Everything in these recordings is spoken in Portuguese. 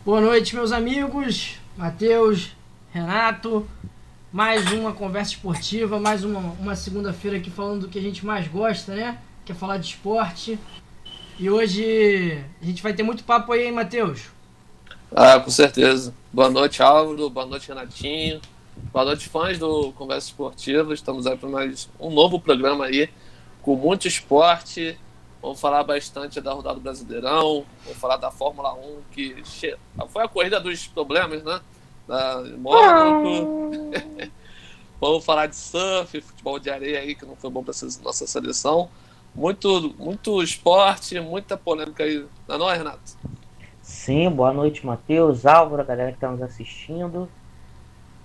Boa noite, meus amigos. Matheus, Renato. Mais uma conversa esportiva, mais uma segunda-feira aqui falando do que a gente mais gosta, né? Que é falar de esporte. E hoje a gente vai ter muito papo aí, hein, Matheus? Com certeza. Boa noite, Álvaro. Boa noite, Renatinho. Boa noite, fãs do Conversa Esportiva. Estamos aí para mais um novo programa aí, com muito esporte. Vamos falar bastante da rodada do Brasileirão. Vamos falar da Fórmula 1, que foi a corrida dos problemas, né? Da Mônaco. Vamos falar de surf, futebol de areia aí, que não foi bom para nossa seleção. Muito esporte, muita polêmica aí. Não é, Renato? Sim, boa noite, Matheus, Álvaro, a galera que está nos assistindo.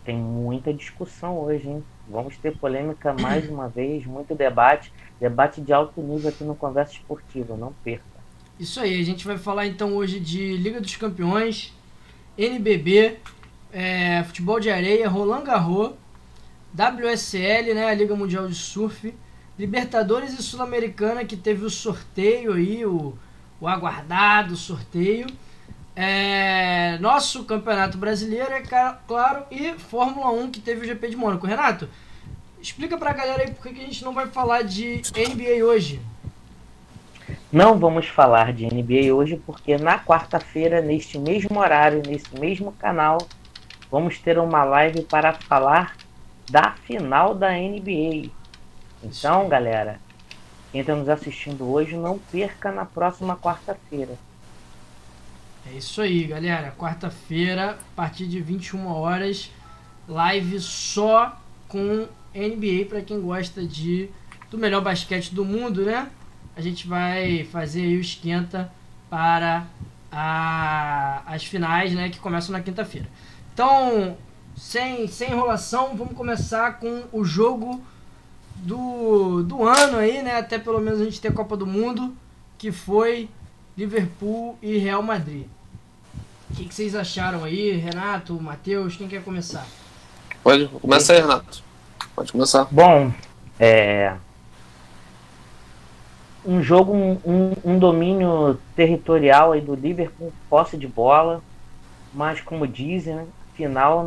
Tem muita discussão hoje, hein? Vamos ter polêmica mais uma vez, muito debate de alto nível aqui no Conversa Esportiva, não perca. Isso aí, a gente vai falar então hoje de Liga dos Campeões, NBB, futebol de areia, Roland Garros, WSL, né, a Liga Mundial de Surf, Libertadores e Sul-Americana, que teve o sorteio aí, o aguardado sorteio, nosso Campeonato Brasileiro, claro, e Fórmula 1, que teve o GP de Mônaco. Renato, explica pra galera aí por que a gente não vai falar de NBA hoje. Não vamos falar de NBA hoje porque na quarta-feira, neste mesmo horário, nesse mesmo canal, vamos ter uma live para falar da final da NBA. Então, galera, quem está nos assistindo hoje, não perca na próxima quarta-feira. É isso aí, galera. Quarta-feira, a partir de 21 horas, live só com NBA para quem gosta do melhor basquete do mundo, né? A gente vai fazer aí o esquenta para as finais, né, que começam na quinta-feira. Então, sem enrolação, vamos começar com o jogo do ano aí, né? Até pelo menos a gente ter a Copa do Mundo, que foi Liverpool e Real Madrid. O que vocês acharam aí, Renato, Matheus? Quem quer começar? Pode começar aí, Renato. Pode começar. Bom, um jogo, um domínio territorial aí do Liverpool, posse de bola, mas como dizem, né, final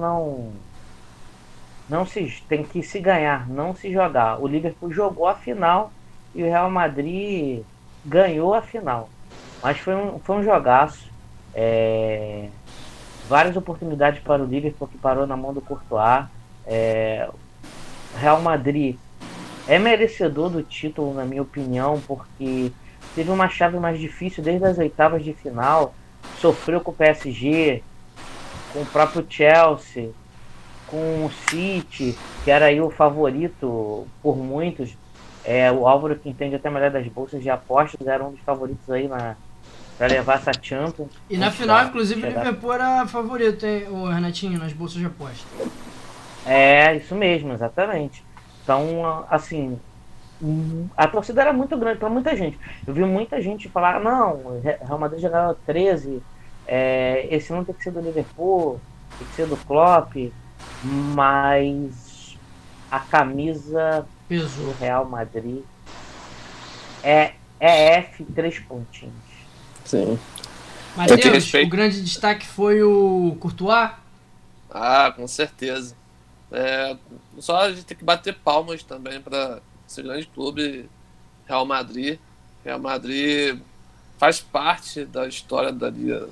não se tem que se ganhar, não se jogar. O Liverpool jogou a final e o Real Madrid ganhou a final. Mas foi um jogaço. Várias oportunidades para o Liverpool, que parou na mão do Courtois. Real Madrid é merecedor do título, na minha opinião, porque teve uma chave mais difícil desde as oitavas de final. Sofreu com o PSG, com o próprio Chelsea, com o City, que era aí o favorito por muitos. O Álvaro, que entende até melhor das bolsas de apostas, era um dos favoritos aí para levar essa Champions. E na final, inclusive, o Liverpool era favorito, hein, o Renatinho, nas bolsas de apostas. Isso mesmo, exatamente. Então, assim, a torcida era muito grande para muita gente. Eu vi muita gente falar, não, o Real Madrid já ganhou 13, esse não tem que ser do Liverpool, tem que ser do Klopp, mas a camisa pesou. Do Real Madrid é F 3 pontinhos. Sim. Matheus, o grande destaque foi o Courtois? Com certeza. Só a gente tem que bater palmas também para esse grande clube, Real Madrid. Real Madrid faz parte da história da Liga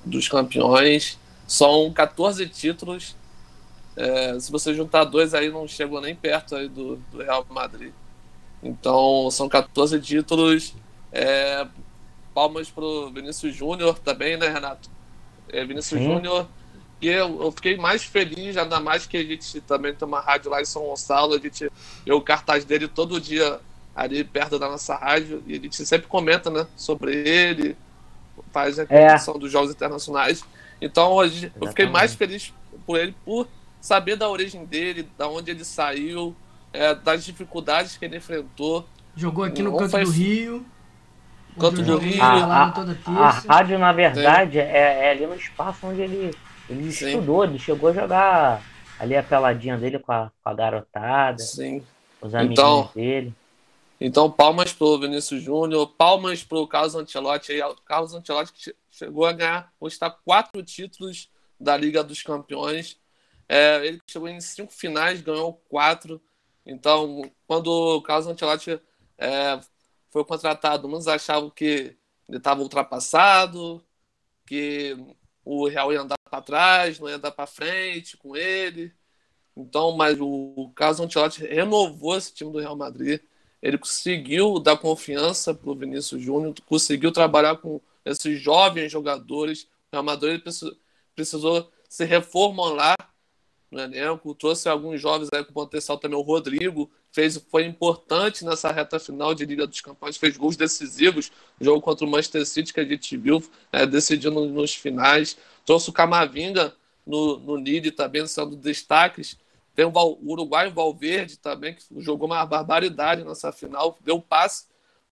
dos Campeões. São 14 títulos. Se você juntar dois aí, não chegou nem perto aí do Real Madrid. Então, são 14 títulos. Palmas pro Vinícius Júnior também, né, Renato? Vinícius Júnior. E eu fiquei mais feliz, ainda mais que a gente também tem uma rádio lá em São Gonçalo. A gente vê o cartaz dele todo dia ali perto da nossa rádio. E a gente sempre comenta, né, sobre ele, faz a transmissão dos jogos internacionais. Então, hoje eu fiquei mais feliz por ele, por saber da origem dele, da onde ele saiu, das dificuldades que ele enfrentou. Jogou aqui no Canto do Rio. Canto do Rio. A rádio, na verdade, é ali no espaço onde ele estudou. Ele chegou a jogar ali a peladinha dele com a garotada, Sim. os amiguinhos dele. Então, palmas pro Vinícius Júnior, palmas pro Carlos Ancelotti. Aí, o Carlos Ancelotti chegou a ganhar, conquistar 4 títulos da Liga dos Campeões. Ele chegou em 5 finais, ganhou 4. Então, quando o Carlos Ancelotti foi contratado, muitos achavam que ele estava ultrapassado, que o Real ia andar para trás, não ia andar para frente com ele. Então, mas o Carlos Ancelotti renovou esse time do Real Madrid. Ele conseguiu dar confiança para o Vinícius Júnior, conseguiu trabalhar com esses jovens jogadores. O Real Madrid precisou se reformular no elenco, trouxe alguns jovens aí com potencial também. O Rodrigo foi importante nessa reta final de Liga dos Campeões, fez gols decisivos. O jogo contra o Manchester City que a gente viu, decidindo nos finais. Trouxe o Camavinga no Lille também, sendo destaques. Tem o uruguaio Valverde também, que jogou uma barbaridade nessa final, deu passe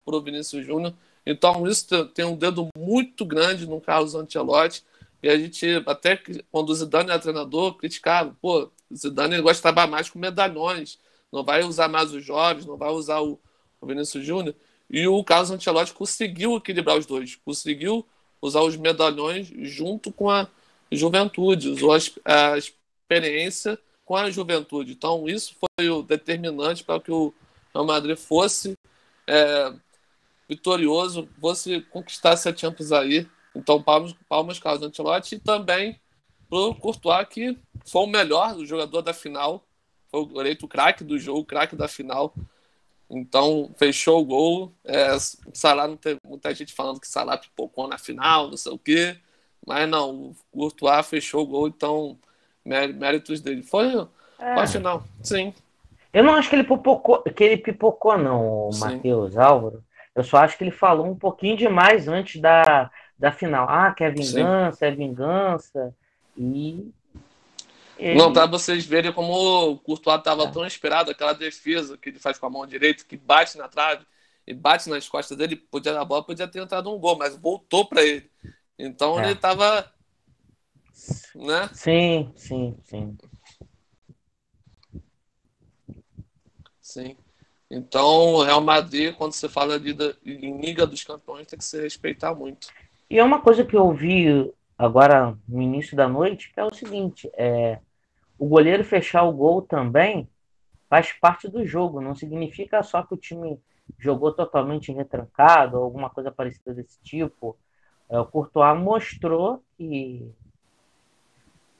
para o Vinícius Júnior. Então, isso tem um dedo muito grande no Carlos Ancelotti. E a gente, até quando o Zidane era treinador, criticava. Pô, o Zidane ele gosta de trabalhar mais com medalhões, não vai usar mais os jovens, não vai usar o Vinícius Júnior. E o Carlos Ancelotti conseguiu equilibrar os dois, conseguiu usar os medalhões junto com a juventude, usou a experiência com a juventude. Então, isso foi o determinante para que o Real Madrid fosse vitorioso, fosse conquistar essa Champions aí. Então, palmas Carlos Ancelotti, e também pro Courtois, que foi o melhor jogador da final, foi eleito o craque do jogo, o craque da final. Então, fechou o gol. Salah, não tem muita gente falando que Salah pipocou na final, não sei o quê, mas não, o Courtois fechou o gol, então méritos dele. Foi a final, sim. Eu não acho que ele pipocou não, Matheus, Álvaro. Eu só acho que ele falou um pouquinho demais antes da final. Que é vingança, sim. É vingança. E não, para vocês verem como o Courtois estava tão inspirado, aquela defesa que ele faz com a mão direita, que bate na trave e bate nas costas dele, a bola podia ter entrado um gol, mas voltou para ele. Então ele estava, né? Sim. Sim. Então, o Real Madrid, quando você fala em Liga dos Campeões, tem que se respeitar muito. E é uma coisa que eu vi agora no início da noite, que é o seguinte, o goleiro fechar o gol também faz parte do jogo, não significa só que o time jogou totalmente retrancado ou alguma coisa parecida desse tipo. O Courtois mostrou que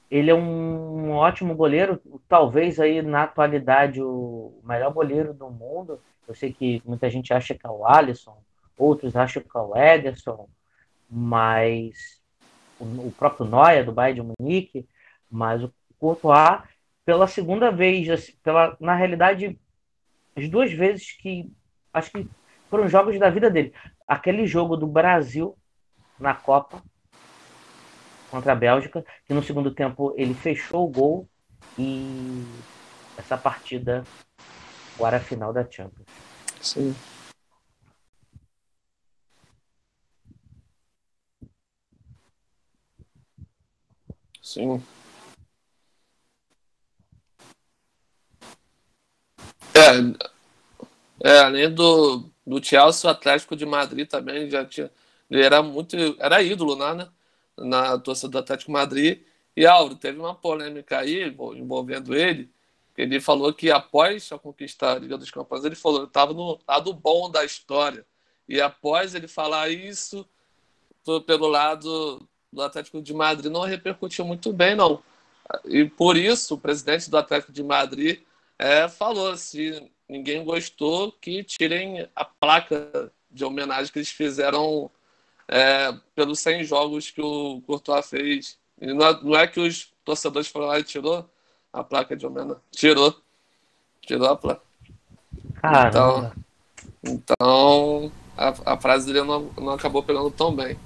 ele é um ótimo goleiro, talvez aí na atualidade o melhor goleiro do mundo. Eu sei que muita gente acha que é o Alisson, outros acham que é o Ederson, mas o próprio Neuer do Bayern de Munique, mas o Courtois, pela segunda vez, na realidade, as 2 vezes que acho que foram jogos da vida dele. Aquele jogo do Brasil na Copa contra a Bélgica, que no segundo tempo ele fechou o gol, e essa partida agora a final da Champions. Sim. Sim. Além do Chelsea, o Atlético de Madrid também já tinha. Ele era ídolo lá, né? Na torcida do Atlético de Madrid. E Álvaro, teve uma polêmica aí envolvendo ele. Ele falou que após a conquista da Liga dos Campeões, ele falou que estava no lado bom da história. E após ele falar isso, pelo lado do Atlético de Madrid, não repercutiu muito bem, não. E por isso, o presidente do Atlético de Madrid falou: se ninguém gostou, que tirem a placa de homenagem que eles fizeram pelos 100 jogos que o Courtois fez. E não é que os torcedores foram lá e tirou a placa de homenagem. Tirou a placa. Caramba. Então a frase dele não acabou pegando tão bem.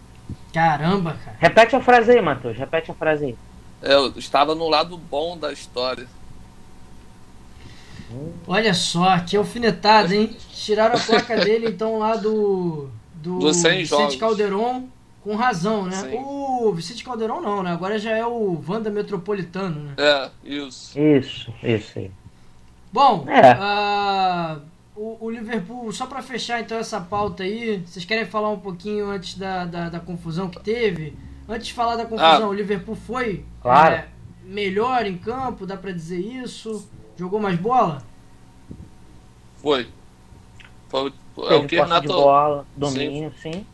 Caramba, cara. Repete a frase aí, Matheus. Repete a frase aí. Eu estava no lado bom da história. Olha só, que alfinetada, hein? Tiraram a placa dele, então, lá do Vicente Calderon, com razão, né? Sim. O Vicente Calderon não, né? Agora já é o Wanda Metropolitano, né? Isso. Isso aí. Bom, o Liverpool, só para fechar então essa pauta aí, vocês querem falar um pouquinho antes da confusão que teve? Antes de falar da confusão, o Liverpool foi Claro. melhor em campo, dá para dizer isso? Jogou mais bola? Foi o Teve que o posse de Renato... bola, domínio, sim.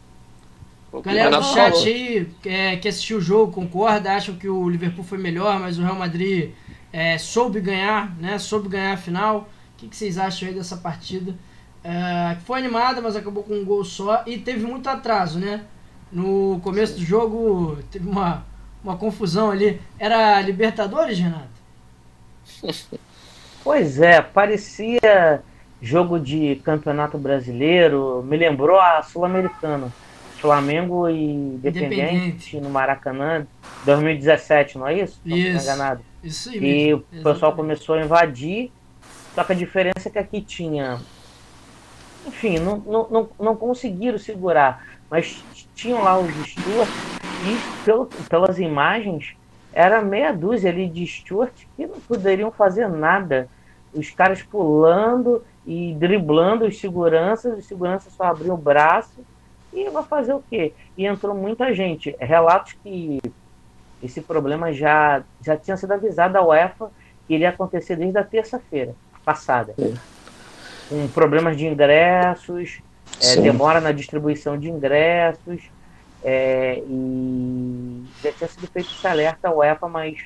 Foi o que o Galera do Renato chat falou. aí que assistiu o jogo concorda, acham que o Liverpool foi melhor, mas o Real Madrid soube ganhar, né? Soube ganhar a final. O que vocês acham aí dessa partida? Foi animada, mas acabou com um gol só e teve muito atraso, né? No começo do jogo teve uma confusão ali. Era Libertadores, Renato? Pois é, parecia jogo de campeonato brasileiro, me lembrou a Sul-Americana. Flamengo e Independente no Maracanã, 2017, não é isso? Não estou enganado. Isso aí E mesmo. o pessoal Exatamente. começou a invadir, só que a diferença é que aqui tinha. Enfim, não conseguiram segurar, mas tinham lá os Stuart e pelas imagens era meia dúzia ali de Stuart que não poderiam fazer nada. Os caras pulando e driblando os seguranças só abriam o braço e vai fazer o quê? E entrou muita gente. Relatos que esse problema já tinha sido avisado à UEFA que iria acontecer desde a terça-feira passada. Com problemas de ingressos, demora na distribuição de ingressos, e já tinha sido feito esse alerta à UEFA, mas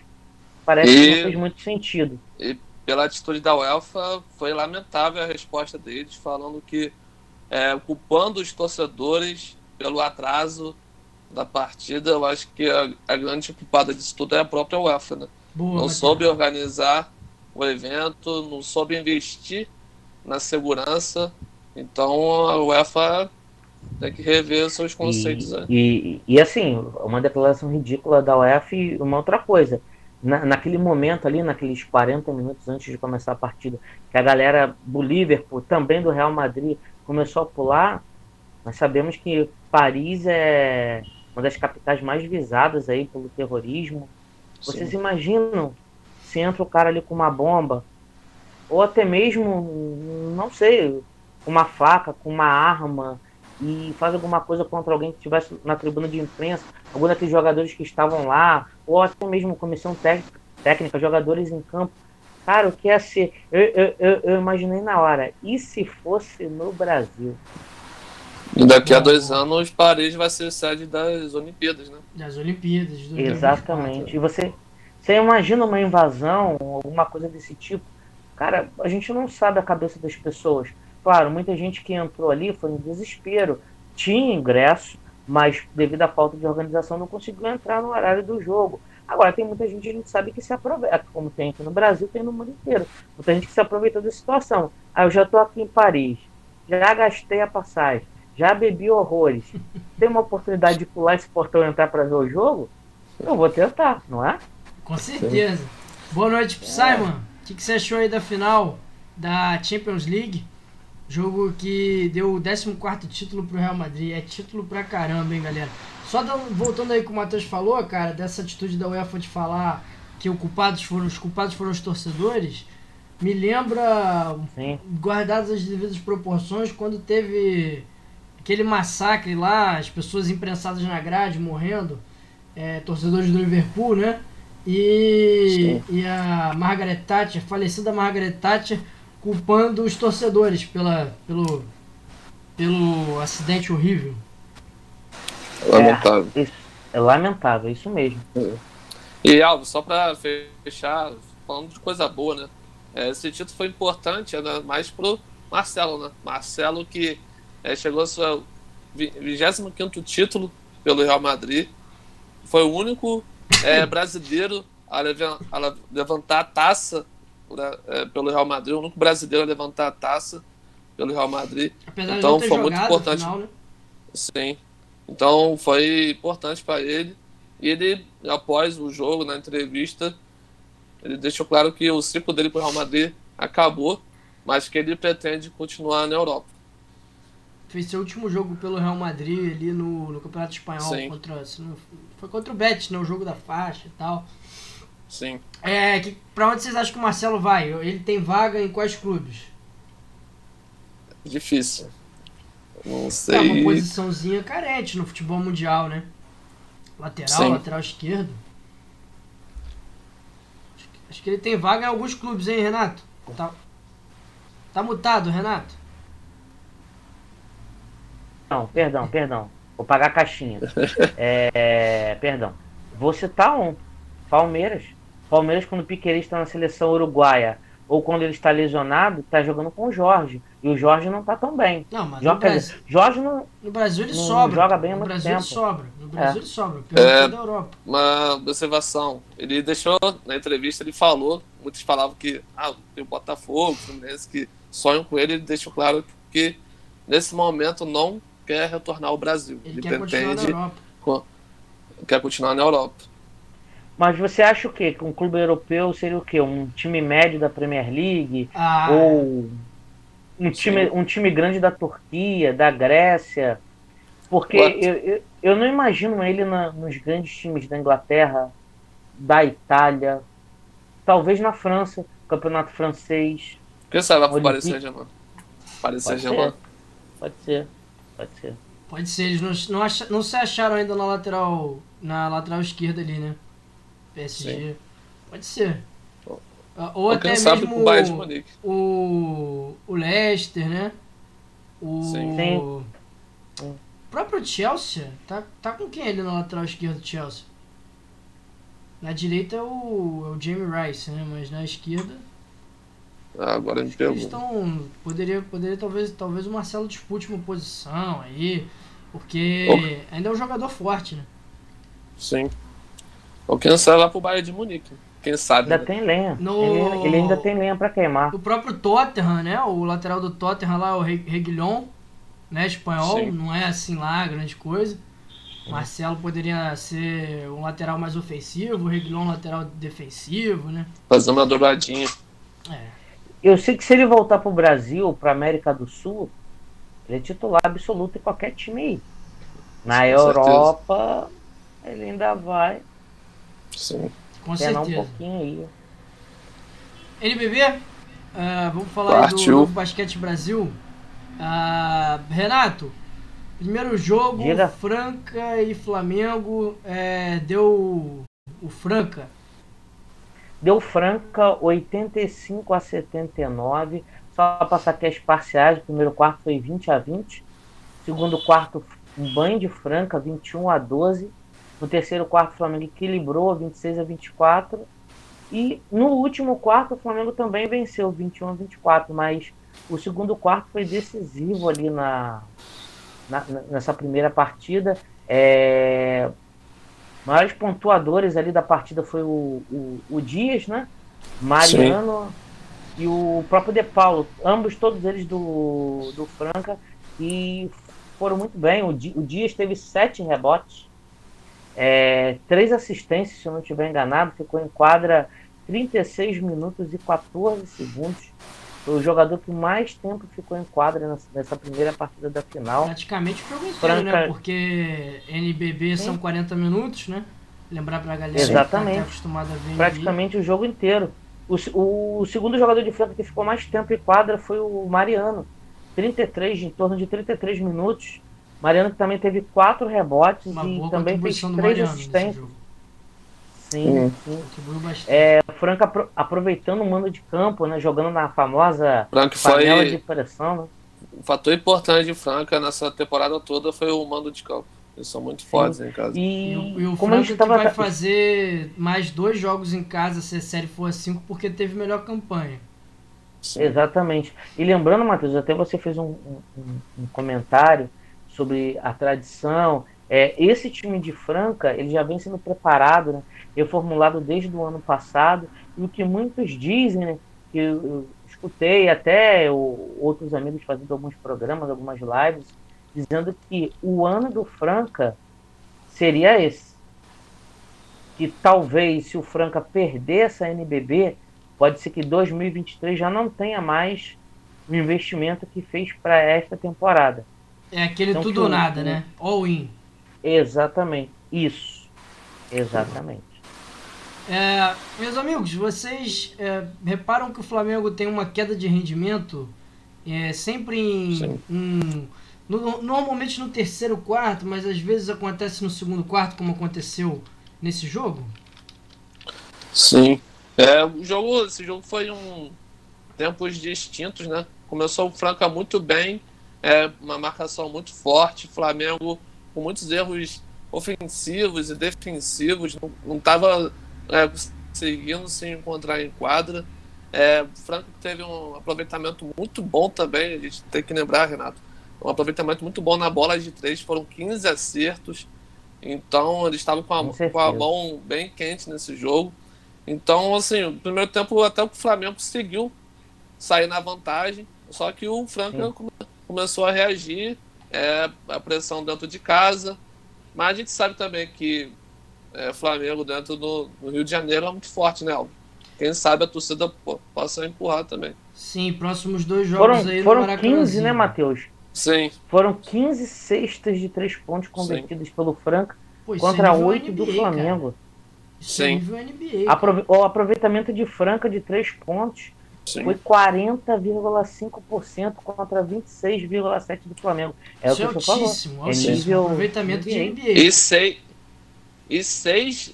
parece que não fez muito sentido. E pela atitude da UEFA, foi lamentável a resposta deles, falando que culpando os torcedores pelo atraso da partida. Eu acho que a grande culpada disso tudo é a própria UEFA, né? Boa, não soube organizar o evento, não soube investir na segurança. Então a UEFA tem que rever os seus conceitos. E assim, uma declaração ridícula da UEFA e uma outra coisa. Naquele momento ali, naqueles 40 minutos antes de começar a partida, que a galera do Liverpool, também do Real Madrid, começou a pular, nós sabemos que Paris é uma das capitais mais visadas aí pelo terrorismo. Sim. Vocês imaginam se entra o cara ali com uma bomba, ou até mesmo, não sei, com uma faca, com uma arma, e faz alguma coisa contra alguém que estivesse na tribuna de imprensa, algum daqueles jogadores que estavam lá, ou até mesmo comissão técnica, jogadores em campo. Cara, o que ia ser? Eu imaginei na hora, e se fosse no Brasil? E daqui a 2 anos, Paris vai ser sede das Olimpíadas, né? Das Olimpíadas. Exatamente. E você imagina uma invasão, alguma coisa desse tipo? Cara, a gente não sabe a cabeça das pessoas. Claro, muita gente que entrou ali foi no desespero. Tinha ingresso, mas devido à falta de organização não conseguiu entrar no horário do jogo. Agora, tem muita gente que a gente sabe que se aproveita, como tem aqui no Brasil, tem no mundo inteiro. Muita gente que se aproveitou da situação. Eu já estou aqui em Paris, já gastei a passagem, já bebi horrores. Tem uma oportunidade de pular esse portão e entrar para ver o jogo? Eu vou tentar, não é? Com certeza. Sim. Boa noite pro Simon. O que você achou aí da final da Champions League? Jogo que deu o 14º título pro Real Madrid. É título pra caramba, hein, galera? Só voltando aí com o Matheus falou, cara, dessa atitude da UEFA de falar que os culpados foram os torcedores, me lembra, sim, guardadas as devidas proporções, quando teve aquele massacre lá, as pessoas imprensadas na grade, morrendo, torcedores do Liverpool, né? E a Margaret Thatcher, falecida Margaret Thatcher, culpando os torcedores pelo acidente horrível. Lamentável. É lamentável, isso mesmo. E, Alvo, só para fechar, falando de coisa boa, né? Esse título foi importante, mais pro Marcelo, né? Marcelo que chegou ao seu 25º título pelo Real Madrid. Foi o único brasileiro a levantar a taça pelo Real Madrid, o único brasileiro a levantar a taça pelo Real Madrid. Apesar então de não ter foi muito importante. Final, né? Sim. Então foi importante para ele. E ele, após o jogo, na entrevista, ele deixou claro que o ciclo dele para o Real Madrid acabou, mas que ele pretende continuar na Europa. Fez seu último jogo pelo Real Madrid ali no Campeonato Espanhol. Foi contra o Betis, né? O jogo da faixa e tal. Sim. Pra onde vocês acham que o Marcelo vai? Ele tem vaga em quais clubes? difícil. Não É uma sei. posiçãozinha carente no futebol mundial, né? Lateral, Sim. lateral esquerdo. Acho que ele tem vaga em alguns clubes, hein, Renato? Tá mutado, Renato? Não, perdão. Vou pagar a caixinha. Perdão. Vou citar um. Palmeiras. Palmeiras, quando o Piquerez está na seleção uruguaia ou quando ele está lesionado, está jogando com o Jorge. E o Jorge não está tão bem. Não, mas Jorge não, no Brasil ele não sobra. joga bem há No muito Brasil ele tempo. sobra. No Brasil ele sobra. É. Pelo da Europa. Uma observação. Ele deixou, na entrevista, ele falou, muitos falavam que tem o Botafogo, o Fluminense, que sonham com ele deixou claro que nesse momento não quer retornar ao Brasil. Ele quer continuar na Europa. Quer continuar na Europa. Mas você acha o quê? Que um clube europeu seria o quê? Um time médio da Premier League? Ah, Ou um time grande da Turquia, da Grécia? Porque eu não imagino ele nos grandes times da Inglaterra, da Itália, talvez na França, campeonato francês. Quem sabe vai pro Paris Olympique. Saint-Germain? Paris Saint-Germain. Pode ser. pode ser. Eles não se acharam ainda na lateral esquerda ali, né? PSG. Sim. Pode ser. Ou Ou até quem sabe mesmo pro Bayern de Munique. o Leicester, né? Sim. O próprio Chelsea. Tá com quem ali na lateral esquerda do Chelsea? Na direita é o Jamie Rice, né? Mas na esquerda Agora me eles pegou. estão... Poderia talvez o Marcelo dispute uma posição aí. Porque ainda é um jogador forte, né? Sim. Ou quem sabe lá pro Bayern de Munique. Quem sabe. Ainda tem lenha. No- Ele ainda tem lenha pra queimar. O próprio Tottenham, né? O lateral do Tottenham lá, o Reguilon, né? Espanhol, Sim. não é assim lá grande coisa. Marcelo poderia ser um lateral mais ofensivo, o Reguilon um lateral defensivo, né? Fazer uma dobradinha. É. Eu sei que se ele voltar pro Brasil, pra América do Sul, ele é titular absoluto em qualquer time aí. Na Europa, ele ainda vai Sim. Com penar um certeza. pouquinho aí. NBB, vamos falar aí do Partiu. Novo Basquete Brasil. Renato, primeiro jogo, Diga. Franca e Flamengo, deu o Franca. Deu Franca 85-79. Só para passar aqui as parciais, o primeiro quarto foi 20-20. Segundo quarto, um banho de Franca, 21-12. No terceiro quarto, o Flamengo equilibrou, 26-24. E no último quarto, o Flamengo também venceu, 21-24. Mas o segundo quarto foi decisivo ali nessa primeira partida. Maiores pontuadores ali da partida foi o Dias, né? Mariano e o próprio De Paulo. Ambos, todos eles do Franca. E foram muito bem. O Dias teve 7 rebotes. 3 assistências, se eu não estiver enganado. Ficou em quadra 36 minutos e 14 segundos. Foi o jogador que mais tempo ficou em quadra nessa primeira partida da final. Praticamente o jogo inteiro, Franca- né? Porque NBB são 40 minutos, né? Lembrar pra galera Exatamente. que tá acostumada a ver Praticamente o jogo inteiro. O segundo jogador de Franca que ficou mais tempo em quadra foi o Mariano. Em torno de 33 minutos. Mariano que também teve 4 rebotes uma e boa também fez contribuição do 3 Mariano nesse assistências. jogo. Sim. Contribuiu bastante. O Franca aproveitando o mando de campo, né? Jogando na famosa Franca panela foi de pressão, né? um fator importante de Franca nessa temporada toda foi o mando de campo. Eles são muito fortes em casa. E o como a Franca gente que vai tava... fazer mais 2 jogos em casa se a série for a 5 porque teve melhor campanha. Sim. Exatamente. E lembrando, Matheus, até você fez um comentário sobre a tradição. Esse time de Franca, ele já vem sendo preparado, né? Reformulado desde o ano passado. E o que muitos dizem, né? Que eu escutei até outros amigos fazendo alguns programas, algumas lives, dizendo que o ano do Franca seria esse. Que talvez, se o Franca perder essa NBB, pode ser que 2023 já não tenha mais o investimento que fez para esta temporada. É aquele Então, tudo ou nada, né? All in. Exatamente. Isso. Exatamente. Meus amigos, vocês reparam que o Flamengo tem uma queda de rendimento sempre normalmente no terceiro quarto, mas às vezes acontece no segundo quarto, como aconteceu nesse jogo? Sim. Esse jogo foi tempos distintos, né? Começou o Franca muito bem, uma marcação muito forte, Flamengo com muitos erros ofensivos e defensivos, não estava conseguindo se encontrar em quadra. O Franca teve um aproveitamento muito bom também, a gente tem que lembrar, Renato, um aproveitamento muito bom na bola de 3, foram 15 acertos, então eles estavam com a mão bem quente nesse jogo. Então, assim, no primeiro tempo até o Flamengo conseguiu sair na vantagem, só que o Franca começou a reagir, a pressão dentro de casa, mas a gente sabe também que Flamengo dentro do Rio de Janeiro é muito forte, né, Alves? Quem sabe a torcida possa empurrar também. Sim, próximos 2 jogos aí no Maracanã. Foram 15, né, Matheus? Sim. Foram 15 cestas de 3 pontos convertidas pelo Franca contra 8 do Flamengo. Isso é nível NBA. O aproveitamento de Franca de 3 pontos foi 40,5% contra 26,7% do Flamengo. Isso é altíssimo, altíssimo. Aproveitamento de NBA. E 6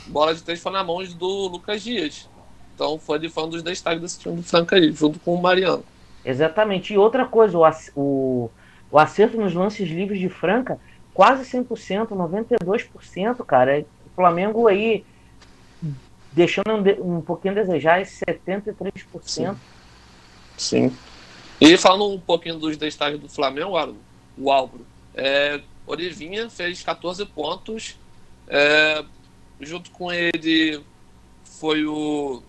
bolas de 3 foram na mão do Lucas Dias. Então foi um dos destaques desse time do Franca aí, junto com o Mariano. Exatamente. E outra coisa, o acerto nos lances livres de Franca, quase 100%, 92%, cara. O Flamengo aí deixando um pouquinho a desejar, 73%. Sim. E falando um pouquinho dos destaques do Flamengo, o Álvaro, Olivinha fez 14 pontos, junto com ele foi o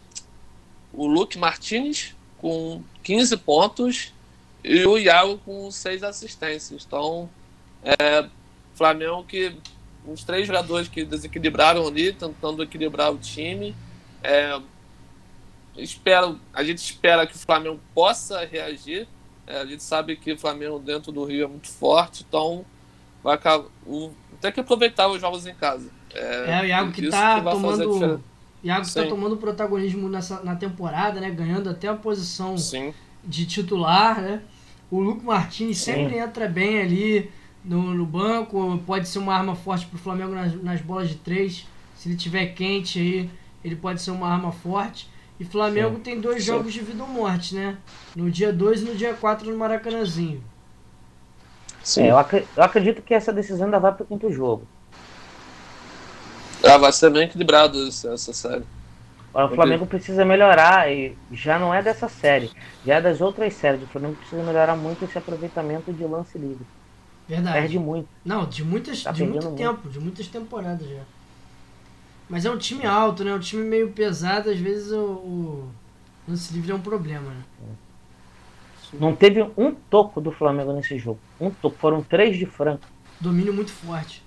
Luque Martinez com 15 pontos e o Iago com 6 assistências. Então, Flamengo que uns 3 jogadores que desequilibraram ali, tentando equilibrar o time. A gente espera que o Flamengo possa reagir. A gente sabe que o Flamengo dentro do Rio é muito forte, então tem que aproveitar os jogos em casa. O Iago que está tomando protagonismo na temporada, né? Ganhando até a posição de titular, né? O Luque Martinez sempre entra bem ali no banco, pode ser uma arma forte para o Flamengo nas bolas de 3. Se ele estiver quente aí, ele pode ser uma arma forte. E Flamengo tem 2 jogos de vida ou morte, né? No dia 2 e no dia 4 no Maracanãzinho. Eu acredito que essa decisão ainda vai para o 5º jogo. Vai ser bem equilibrado essa série. O Flamengo precisa melhorar, e já não é dessa série, já é das outras séries. O Flamengo precisa melhorar muito esse aproveitamento de lance livre. Verdade. Perde muito. Não, de muito tempo, de muitas temporadas já. Mas é um time alto, né? Um time meio pesado, às vezes o lance livre é um problema, né? Não teve um toco do Flamengo nesse jogo. Um toco, foram 3 de Franca. Domínio muito forte.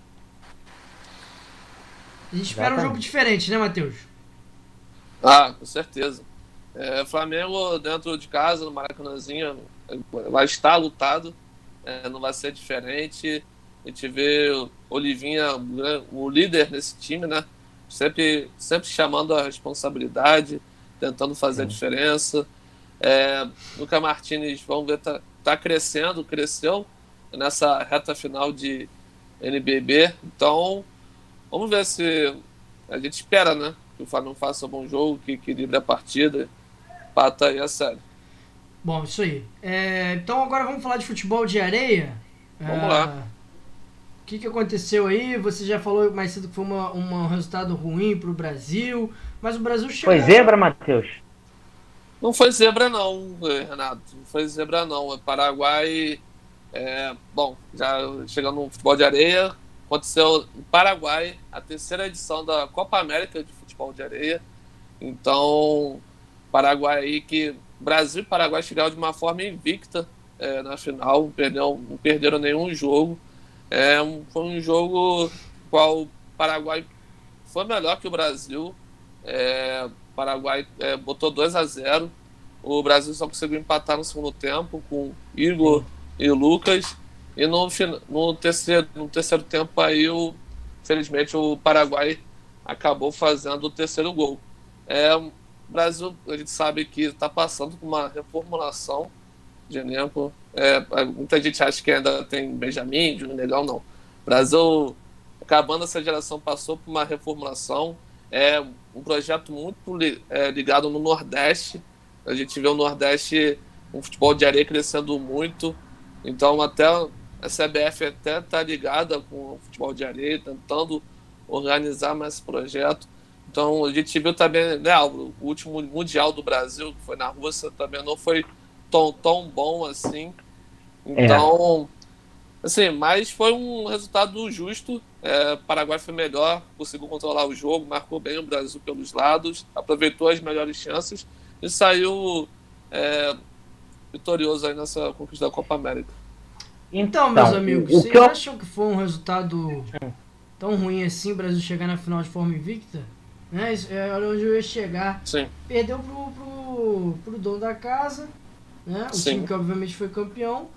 A gente espera um jogo diferente, né, Matheus? Com certeza. Flamengo dentro de casa, no Maracanãzinho, vai estar lutado. Não vai ser diferente. A gente vê o Olivinha, o líder desse time, né? Sempre chamando a responsabilidade, tentando fazer a diferença. Lucas Martinez, vamos ver, tá cresceu nessa reta final de NBB. Então, vamos ver se a gente espera, né? Que o Flamengo faça um bom jogo, que equilibre a partida, pata aí a série. Bom, isso aí. Então agora vamos falar de futebol de areia. Vamos lá. O que aconteceu aí? Você já falou mais cedo que foi um resultado ruim para o Brasil, mas o Brasil chegou... Foi zebra, Matheus? Não foi zebra não, Renato. Não foi zebra não. O Paraguai... já chegando no futebol de areia, aconteceu no Paraguai a 3ª edição da Copa América de futebol de areia. Então, Paraguai aí que... Brasil e Paraguai chegaram de uma forma invicta na final, não perderam nenhum jogo. Foi um jogo qual o Paraguai foi melhor que o Brasil. O Paraguai botou 2-0. O Brasil só conseguiu empatar no segundo tempo com Igor e o Lucas. E no terceiro tempo aí, felizmente, o Paraguai acabou fazendo o 3º gol. O Brasil, a gente sabe que está passando por uma reformulação. de elenco. Muita gente acha que ainda tem Benjamin, Júnior Negão, não. O Brasil, acabando essa geração, passou por uma reformulação. É um projeto muito ligado no Nordeste. A gente vê o Nordeste, um futebol de areia crescendo muito. Então, até a CBF até está ligada com o futebol de areia, tentando organizar mais esse projeto. Então, a gente viu também, né, o último Mundial do Brasil, que foi na Rússia, também não foi tão bom assim. Então, assim, mas foi um resultado justo. O Paraguai foi melhor, conseguiu controlar o jogo, marcou bem o Brasil pelos lados, aproveitou as melhores chances e saiu vitorioso aí nessa conquista da Copa América. Então, meus amigos, vocês acham que foi um resultado tão ruim assim o Brasil chegar na final de forma invicta? Né? Olha onde eu ia chegar. Sim. Perdeu pro dono da casa, né? O time que obviamente foi campeão,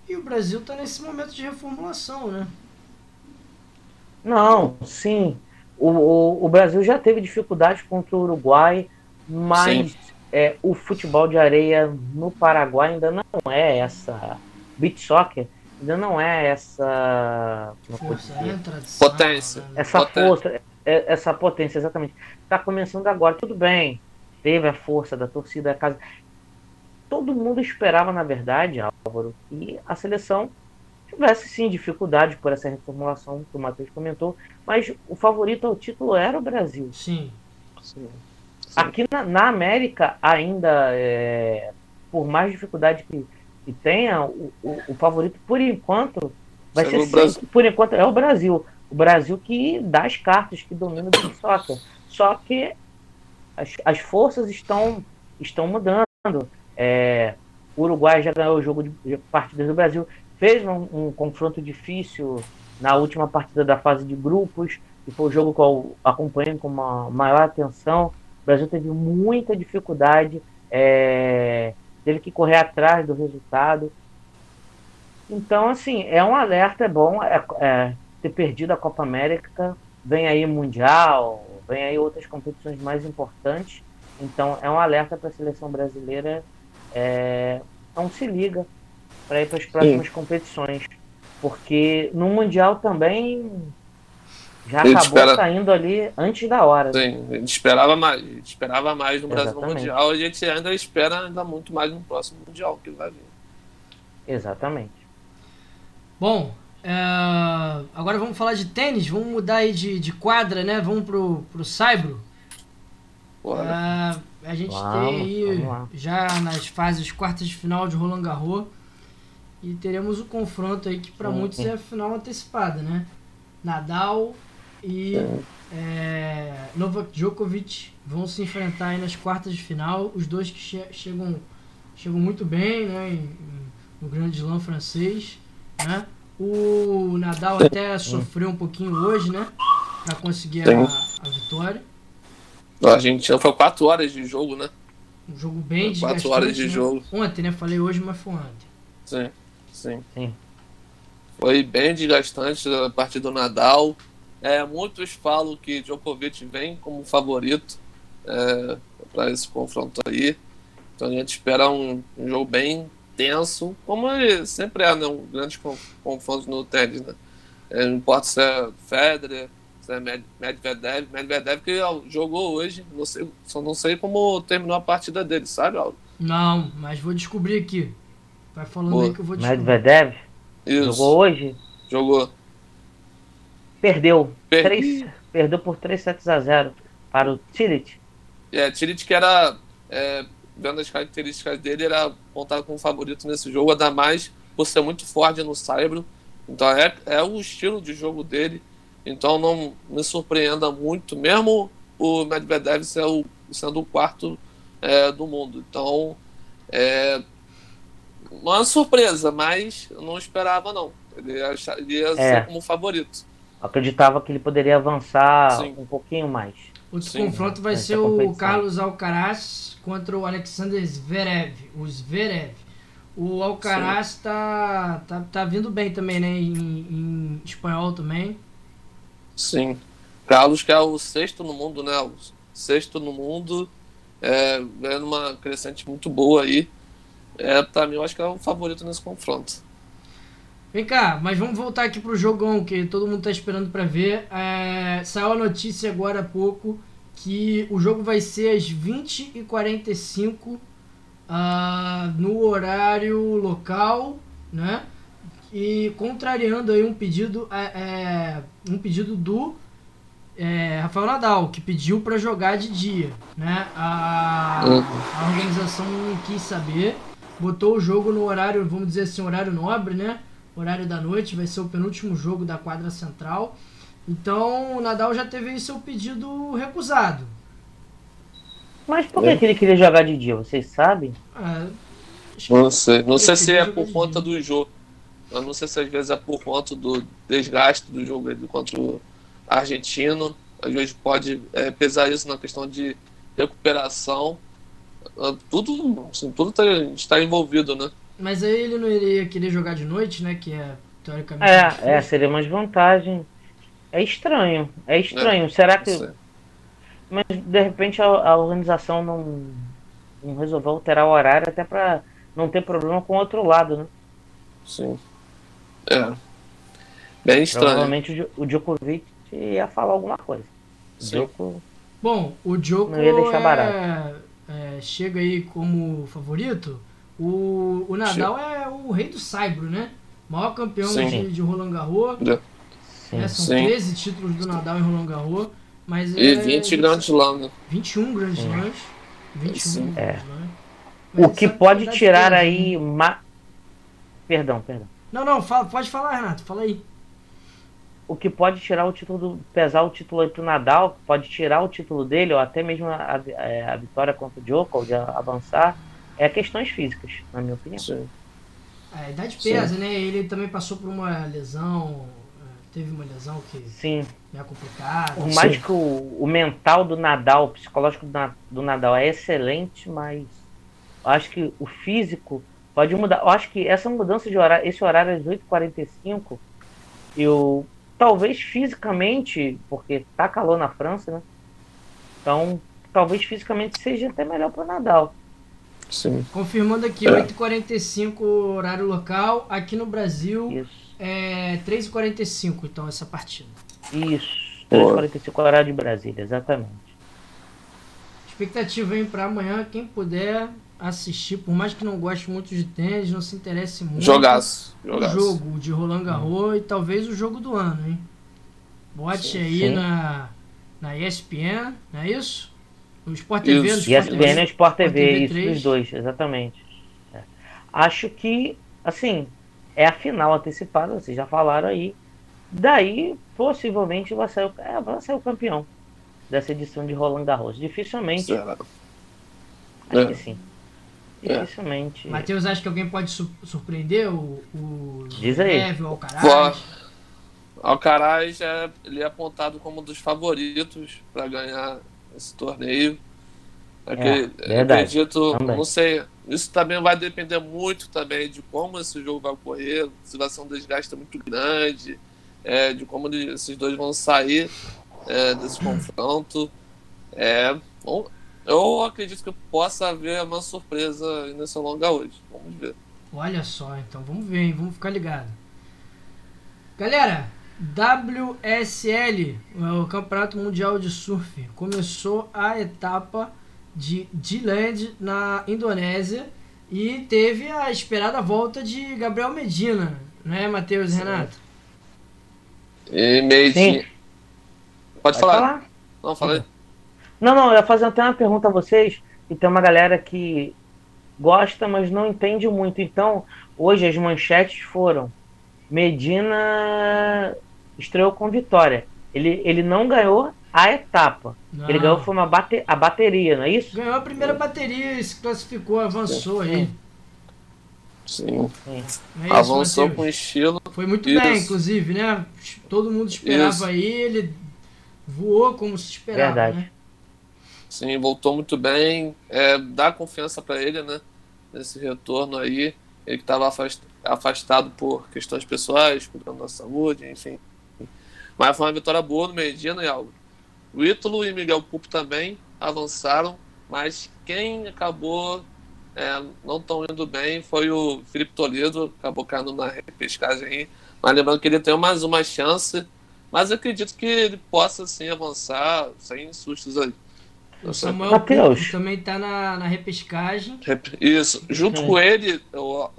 e o Brasil está nesse momento de reformulação, né? Não, sim. O Brasil já teve dificuldade contra o Uruguai, mas o futebol de areia no Paraguai ainda não é essa. Beach soccer ainda não é essa força, potência. Essa potência, exatamente. Está começando agora, tudo bem. Teve a força da torcida da casa. Todo mundo esperava, na verdade, Álvaro, que a seleção tivesse sim dificuldade por essa reformulação que o Matheus comentou, mas o favorito ao título era o Brasil. Sim. Aqui na América, ainda, por mais dificuldade que tenha, o favorito, por enquanto, vai ser sempre, por enquanto, é o Brasil. O Brasil que dá as cartas, que domina o beach soccer. Só que as forças estão mudando. O Uruguai já ganhou o jogo de partidas do Brasil, fez um confronto difícil na última partida da fase de grupos, que foi o jogo que eu acompanhei com uma maior atenção. O Brasil teve muita dificuldade, teve que correr atrás do resultado. Então, assim, é um alerta, é bom ter perdido a Copa América, vem aí Mundial, vem aí outras competições mais importantes. Então, é um alerta para a seleção brasileira. Não se liga para ir para as próximas competições, porque no Mundial também já acabou saindo ali antes da hora. Sim, a gente esperava mais no Brasil no Mundial, a gente ainda espera muito mais no próximo Mundial que vai vir. Exatamente. Bom, agora vamos falar de tênis, vamos mudar aí de quadra, né? Vamos pro saibro. A gente tem aí já nas fases quartas de final de Roland Garros, e teremos o confronto aí que para muitos é a final antecipada, né? Nadal e Novak Djokovic vão se enfrentar aí nas quartas de final, os dois que chegam muito bem, né, no Grande Slam francês, né? O Nadal até sofreu um pouquinho hoje, né, para conseguir a vitória. A Argentina foi 4 horas de jogo, né? Um jogo bem desgastante. 4 horas de jogo. Ontem, né? Falei hoje, mas foi ontem. Sim. Foi bem desgastante a partida do Nadal. Muitos falam que Djokovic vem como favorito para esse confronto aí. Então a gente espera um jogo bem tenso, como ele sempre é, né? Um grande confronto no tênis, né? Não importa se é Federer, se é Medvedev que jogou hoje, só não sei como terminou a partida dele, sabe, Aldo? Não, mas vou descobrir aqui. Vai falando aí que eu vou descobrir. Medvedev? Isso. Jogou hoje? Jogou. Perdeu por 3-0 para o Cilic. Cilic que era, vendo as características dele, era apontado como favorito nesse jogo, ainda mais por ser muito forte no saibro. Então é o estilo de jogo dele. Então não me surpreenda muito, mesmo o Medvedev sendo o quarto do mundo. Então uma surpresa, mas eu não esperava não. Ele ia ser como favorito. Acreditava que ele poderia avançar um pouquinho mais. Outro confronto vai ser o Carlos Alcaraz contra o Alexander Zverev. O Alcaraz tá vindo bem também, né? Em espanhol também. Sim. Carlos, que é o 6º no mundo, né? O 6º no mundo, ganhando uma crescente muito boa aí. Pra mim, eu acho que é o favorito nesse confronto. Vem cá, mas vamos voltar aqui pro jogão que todo mundo tá esperando pra ver. Saiu a notícia agora há pouco que o jogo vai ser às 20h45 no horário local, né? E contrariando aí um pedido do Rafael Nadal, que pediu para jogar de dia, né? A organização não quis saber, botou o jogo no horário, vamos dizer assim, horário nobre, né? Horário da noite, vai ser o penúltimo jogo da quadra central. Então o Nadal já teve seu pedido recusado. Mas por que ele queria jogar de dia? Vocês sabem? Não sei. Não sei se é por conta do jogo. Eu não sei se às vezes é por conta do desgaste do jogo contra o argentino. Às vezes pode pesar isso na questão de recuperação. Tudo está envolvido, né? Mas aí ele não iria querer jogar de noite, né? Que é teoricamente seria uma desvantagem. É estranho. Será que... Mas de repente a organização não resolveu alterar o horário até para não ter problema com o outro lado, né? Sim. Bem estranho. Provavelmente o Djokovic ia falar alguma coisa. Bom, o Djoko não ia deixar barato. Chega aí como favorito. O Nadal é o rei do saibro, né? Maior campeão de Roland Garros. São 13 títulos do Nadal em Roland Garros. Mas e 20 grandes lãs. 21 grandes lãs. 21 grandes lãs. O que pode tirar aí... Perdão. Não, pode falar, Renato. Fala aí. O que pode tirar o título, pesar o título aí pro Nadal, pode tirar o título dele, ou até mesmo a vitória contra o Djokovic, de avançar, é questões físicas, na minha opinião. Sim. A idade pesa, né? Ele também passou por uma lesão, teve uma lesão que é complicada. Por mais que o mental do Nadal, o psicológico do Nadal é excelente, mas eu acho que o físico pode mudar. Eu acho que essa mudança de horário, esse horário às 8h45, talvez fisicamente, porque tá calor na França, né? Então, talvez fisicamente seja até melhor para o Nadal. Sim. Confirmando aqui, 8h45 horário local. Aqui no Brasil é 3h45, então, essa partida. Isso, 3h45 horário de Brasília, exatamente. Expectativa, hein, para amanhã, quem puder assistir, por mais que não goste muito de tênis, não se interesse muito. Jogaço. O jogo de Roland Garros e talvez o jogo do ano, hein? Bote aí na ESPN, não é isso? No Sport TV. ESPN e Sport TV, isso, os dois, exatamente. Acho que, assim, é a final antecipada, vocês já falaram aí. Daí, possivelmente, vai sair o campeão dessa edição de Roland Garros. Dificilmente. Acho que sim. Dificilmente. Matheus, acha que alguém pode surpreender o Diz aí. o Alcaraz? Alcaraz ele é apontado como um dos favoritos para ganhar esse torneio. Acredito, não sei. Isso também vai depender muito também de como esse jogo vai ocorrer, se vai ser um desgaste muito grande, de como esses dois vão sair desse confronto. Eu acredito que possa haver uma surpresa nesse longa hoje. Vamos ver. Olha só, então vamos ver, hein? Vamos ficar ligado. Galera, WSL, o Campeonato Mundial de Surf, começou a etapa de D-Land na Indonésia e teve a esperada volta de Gabriel Medina, né, Matheus e Renato? E Medina. Pode falar? Não, fala aí. Não, eu ia fazer até uma pergunta a vocês, e tem uma galera que gosta, mas não entende muito. Então, hoje as manchetes foram: Medina estreou com vitória. Ele não ganhou a etapa. Não. Ele ganhou foi a bateria, não é isso? Ganhou a primeira bateria, se classificou, avançou aí. Sim. É isso, avançou Matheus. Com estilo. Foi muito bem, inclusive, né? Todo mundo esperava aí, ele voou como se esperava. Verdade. Né? Sim, voltou muito bem. Dá confiança para ele, né? Nesse retorno aí. Ele que estava afastado por questões pessoais, cuidando da saúde, enfim. Mas foi uma vitória boa no Medina e algo. O Ítalo e Miguel Pupo também avançaram, mas quem acabou não estão indo bem foi o Felipe Toledo, acabou caindo na repescagem aí. Mas lembrando que ele tem mais uma chance, mas eu acredito que ele possa sim avançar sem sustos aí. O Samuel Matheus. Pulpo também tá na repescagem. Isso, junto com ele, o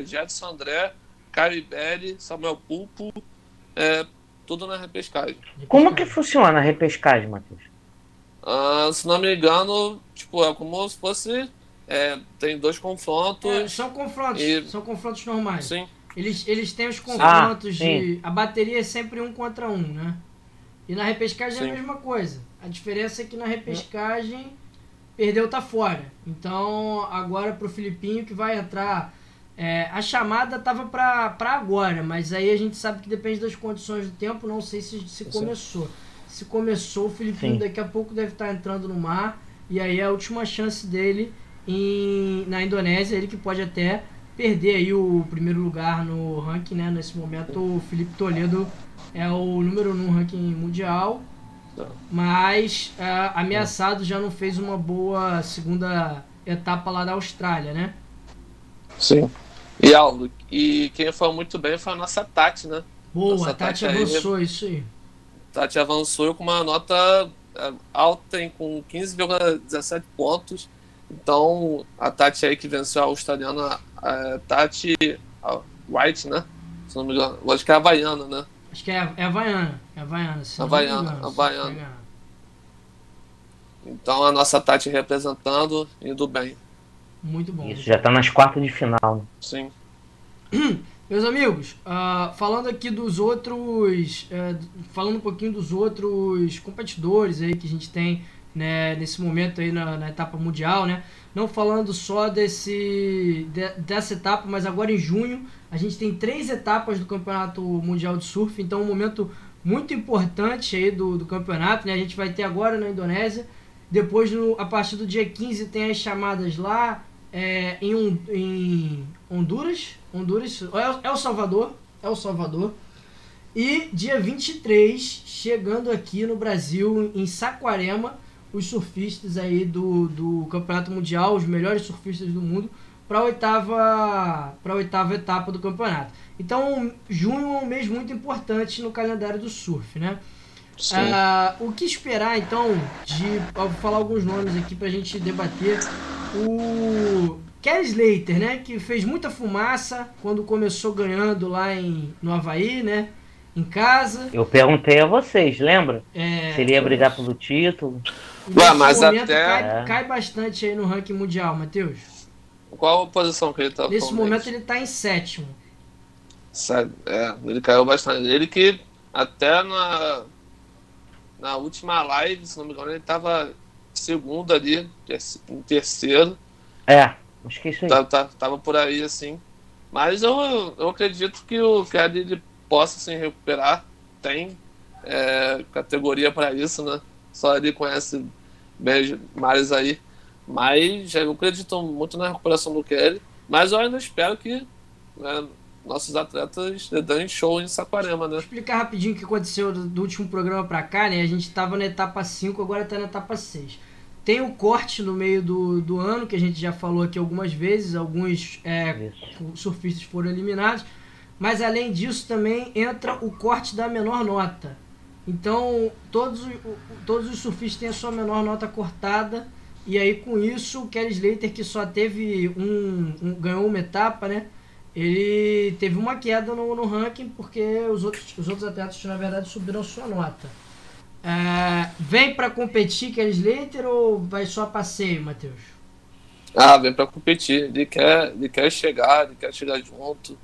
Jetson André, Caio Iberi, Samuel Pulpo, tudo na repescagem. Como que funciona a repescagem, Matheus? Se não me engano, tipo, é como se fosse. Tem 2 confrontos. São confrontos, são confrontos normais. Sim. Eles têm os confrontos sim. de. A bateria é sempre 1 contra 1, né? E na repescagem é Sim. a mesma coisa. A diferença é que na repescagem perdeu, tá fora. Então agora pro Filipinho que vai entrar. A chamada tava pra agora, mas aí a gente sabe que depende das condições do tempo. Não sei se começou. Se começou, o Filipinho Sim. daqui a pouco deve estar entrando no mar. E aí é a última chance dele na Indonésia. Ele que pode até perder aí o primeiro lugar no ranking, né? Nesse momento o Felipe Toledo é o número 1 no ranking mundial. Mas ameaçado já não fez uma boa segunda etapa lá da Austrália, né? Sim. E quem foi muito bem foi a nossa Tati, né? Boa, Nossa, a Tati aí, avançou, isso aí. Tati avançou com uma nota alta, com 15,17 pontos. Então, a Tati aí que venceu a australiana, Tati White, né? Se não me engano. Acho que é a havaiana, né? Acho que é Havaiana. É Havaiana, se não me engano, Havaiana. Então, a nossa Tati representando, indo bem. Muito bom. Isso, já tá nas quartas de final. Né? Sim. Meus amigos, falando aqui dos outros, falando um pouquinho dos outros competidores aí que a gente tem, né, nesse momento aí na etapa mundial, né? Não falando só dessa etapa, mas agora em junho a gente tem 3 etapas do Campeonato Mundial de Surf, então um momento muito importante aí do campeonato, né? A gente vai ter agora na Indonésia, depois a partir do dia 15 tem as chamadas lá em Honduras, El Salvador, e dia 23, chegando aqui no Brasil, em Saquarema, os surfistas aí do Campeonato Mundial, os melhores surfistas do mundo, para a oitava etapa do campeonato. Então, junho é um mês muito importante no calendário do surf, né? O que esperar, então, vou falar alguns nomes aqui pra gente debater. O Kelly Slater, né, que fez muita fumaça quando começou ganhando lá no Havaí, né, em casa. Eu perguntei a vocês, lembra? Se ele ia brigar pelo título. Nesse mas momento até... cai bastante aí no ranking mundial, Matheus. Qual a posição que ele tá? Nesse momento ele tá em 7º. Ele caiu bastante. Ele que até na última live, se não me engano, ele tava segundo ali, em terceiro. Acho que é isso aí. Tava por aí, assim. Mas eu acredito que o Kelly ele possa se recuperar. Tem categoria para isso, né? Só ele conhece bem mais aí. Mas eu acredito muito na recuperação do Kelly. Mas eu ainda espero que nossos atletas dêem show em Saquarema, né? Vou explicar rapidinho o que aconteceu do último programa pra cá, né? A gente tava na etapa 5, agora tá na etapa 6. Tem o corte no meio do ano, que a gente já falou aqui algumas vezes, alguns surfistas foram eliminados, mas além disso também entra o corte da menor nota. Então todos os surfistas têm a sua menor nota cortada, e aí com isso o Kelly Slater, que só teve ganhou uma etapa, né? Ele teve uma queda no ranking porque os outros atletas na verdade subiram a sua nota. Vem para competir Kelly Slater ou vai só a passeio, Matheus? Vem para competir. Ele quer chegar junto.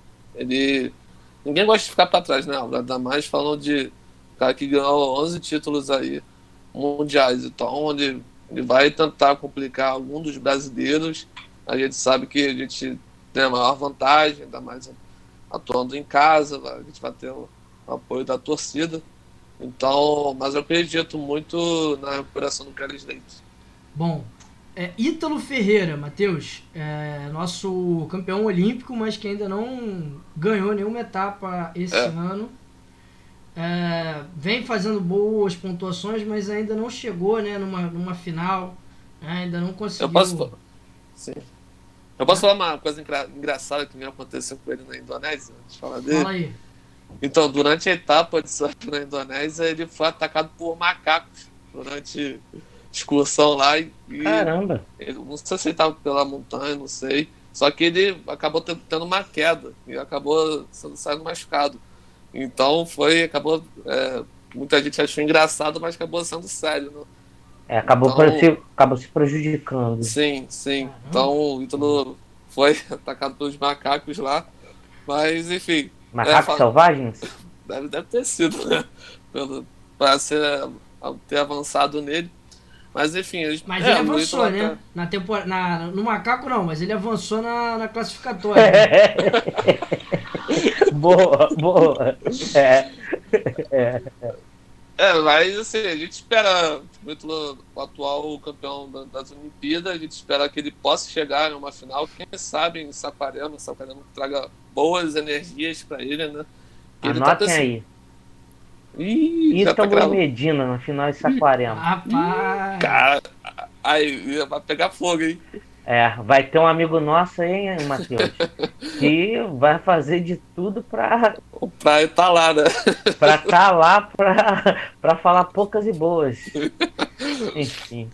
Ninguém gosta de ficar para trás, né? Ainda mais falando de cara que ganhou 11 títulos aí mundiais. Então ele vai tentar complicar algum dos brasileiros. A gente sabe que a gente tem a maior vantagem, ainda mais atuando em casa, a gente vai ter o apoio da torcida. Então, mas eu acredito muito na recuperação do Kelly Slater. Bom, Ítalo Ferreira, Matheus, nosso campeão olímpico, mas que ainda não ganhou nenhuma etapa esse ano. Vem fazendo boas pontuações, mas ainda não chegou, né, numa final. Ainda não conseguiu. Sim. Eu posso falar uma coisa engraçada que me aconteceu com ele na Indonésia, antes de falar dele? Fala aí. Então, durante a etapa de surf na Indonésia, ele foi atacado por macacos durante excursão lá Caramba. ele, não sei se ele estava pela montanha, não sei. Só que ele acabou tendo uma queda e acabou saindo machucado. Então muita gente achou engraçado, mas acabou sendo sério, né? Acabou se prejudicando. Sim. Então o Ítalo foi atacado pelos macacos lá, mas enfim. Macacos selvagens? Deve ter sido, né? Para ter avançado nele. Mas enfim, ele avançou, né? No macaco não, mas ele avançou na classificatória. Boa. Mas assim, a gente espera o atual campeão das Olimpíadas, a gente espera que ele possa chegar em uma final, quem sabe em Saquarema traga boas energias para ele, né? Anotem aí. Ítalo e Medina na final de Saquarema. Rapaz! Cara, aí vai pegar fogo, hein? Vai ter um amigo nosso aí, hein, Matheus, que vai fazer de tudo pra estar lá, né? Pra estar lá pra falar poucas e boas. Enfim.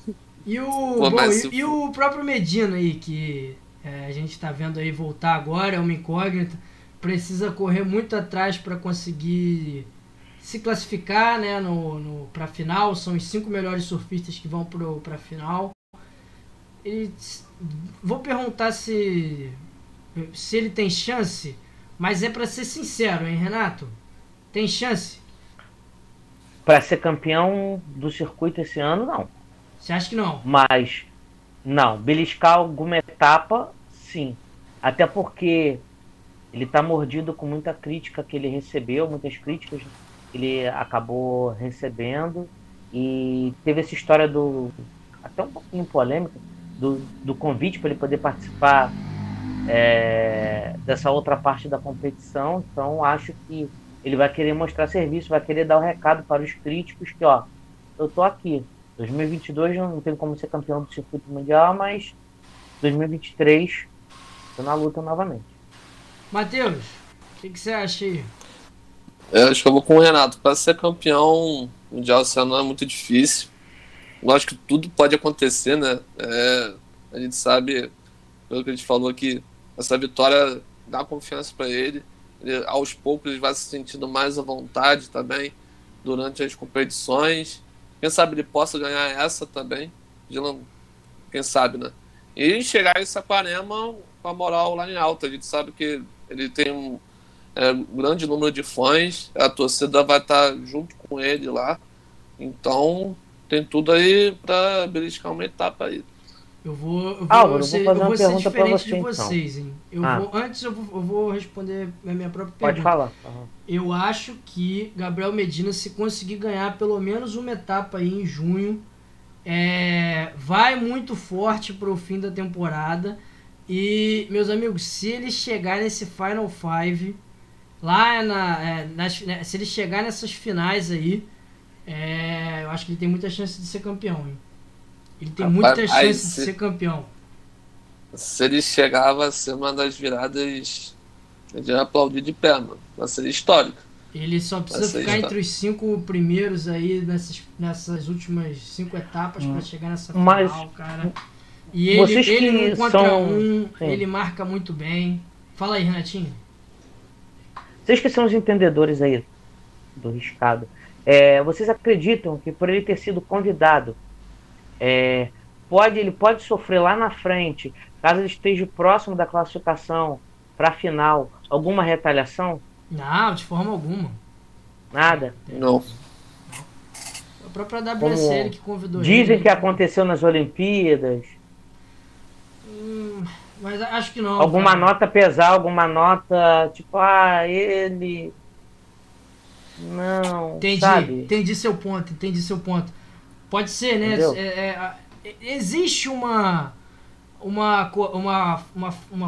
E o próprio Medina aí, que a gente tá vendo aí voltar agora, é uma incógnita, precisa correr muito atrás para conseguir se classificar, né, pra final. São os 5 melhores surfistas que vão pra final. Vou perguntar se ele tem chance, mas é para ser sincero, hein, Renato? Tem chance? Para ser campeão do circuito esse ano, não. Você acha que não? Mas, não. Beliscar alguma etapa, sim. Até porque ele tá mordido com muita crítica que ele recebeu, muitas críticas ele acabou recebendo. E teve essa história até um pouquinho polêmica, do convite para ele poder participar dessa outra parte da competição. Então acho que ele vai querer mostrar serviço, vai querer dar o recado para os críticos que, eu tô aqui. 2022 não tem como ser campeão do circuito mundial, mas 2023 tô na luta novamente. Matheus, o que você acha aí? Eu acho que eu vou com o Renato. Para ser campeão mundial esse ano é muito difícil. Lógico que tudo pode acontecer, né? A gente sabe, pelo que a gente falou aqui, essa vitória dá confiança para ele. Aos poucos ele vai se sentindo mais à vontade também durante as competições. Quem sabe ele possa ganhar essa também. Quem sabe, né? E chegar em Saquarema com a moral lá em alta. A gente sabe que ele tem um grande número de fãs, a torcida vai estar junto com ele lá. Então tem tudo aí para beliscar uma etapa aí. Eu vou ser diferente de vocês, hein? Antes eu vou responder a minha própria pergunta. Pode falar. Eu acho que Gabriel Medina, se conseguir ganhar pelo menos uma etapa aí em junho, vai muito forte para o fim da temporada. E, meus amigos, se ele chegar nesse Final Five, lá se ele chegar nessas finais aí, eu acho que ele tem muita chance de ser campeão, hein? Ele tem muita chance de ser campeão. Se ele chegar, vai ser uma das viradas. Ele vai aplaudir de pé, mano. Vai ser histórico. Ele só precisa ficar entre os 5 primeiros aí nessas últimas 5 etapas para chegar nessa final, cara. E ele 1 contra 1, ele marca muito bem. Fala aí, Renatinho. Vocês que são os entendedores aí do riscado, vocês acreditam que por ele ter sido convidado, ele pode sofrer lá na frente, caso ele esteja próximo da classificação para a final, alguma retaliação? Não, de forma alguma. Nada? Não. A própria WSL que convidou ele. Dizem que então. aconteceu nas Olimpíadas. Mas acho que não. Alguma nota pesar, alguma nota tipo, ele... Não, sabe? Entendi seu ponto. Pode ser, né? Existe uma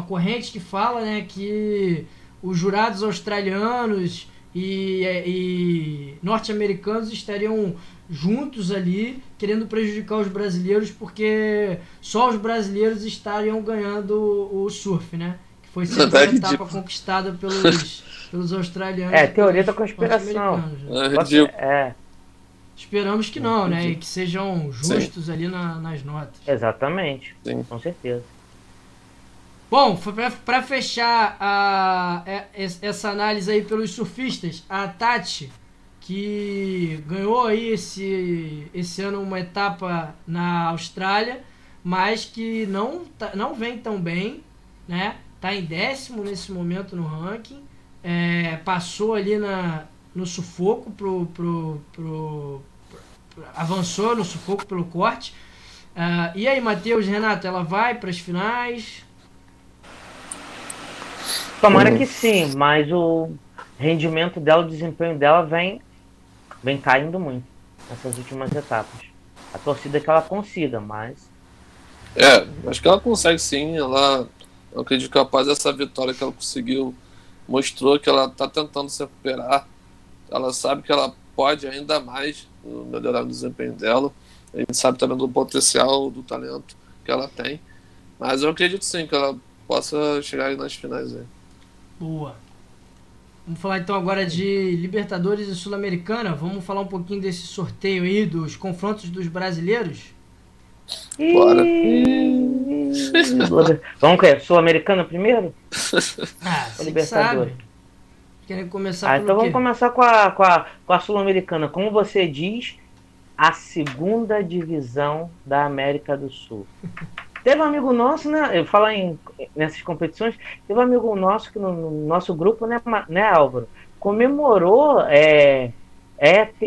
corrente que fala, né, que os jurados australianos e norte-americanos estariam juntos ali, querendo prejudicar os brasileiros, porque só os brasileiros estariam ganhando o surf, né? Que foi sempre a etapa conquistada pelos australianos. Teoria da conspiração. Né? Esperamos que não, né? E que sejam justos ali nas notas. Exatamente, sim. Com certeza. Bom, para fechar essa análise aí pelos surfistas, a Tati, que ganhou aí esse ano uma etapa na Austrália, mas que não vem tão bem, né? Tá em 10º nesse momento no ranking, passou ali no sufoco avançou no sufoco pelo corte. E aí, Matheus, Renato, ela vai para as finais? Tomara que sim, mas o rendimento dela, o desempenho dela vem caindo muito nessas últimas etapas. A torcida é que ela consiga, mas... acho que ela consegue sim. Eu acredito que após essa vitória que ela conseguiu, mostrou que ela está tentando se recuperar. Ela sabe que ela pode ainda mais melhorar o desempenho dela. A gente sabe também do potencial, do talento que ela tem. Mas eu acredito sim que ela possa chegar aí nas finais aí. Boa. Vamos falar então agora de Libertadores e Sul-Americana. Vamos falar um pouquinho desse sorteio aí, dos confrontos dos brasileiros? Bora. Vamos ver, Sul-Americana primeiro? Você Libertadores. Sabe. Querem começar então vamos começar com a Sul-Americana. Como você diz, a segunda divisão da América do Sul. Teve um amigo nosso, né? Eu falo nessas competições, teve um amigo nosso que no nosso grupo, né, Álvaro? Comemorou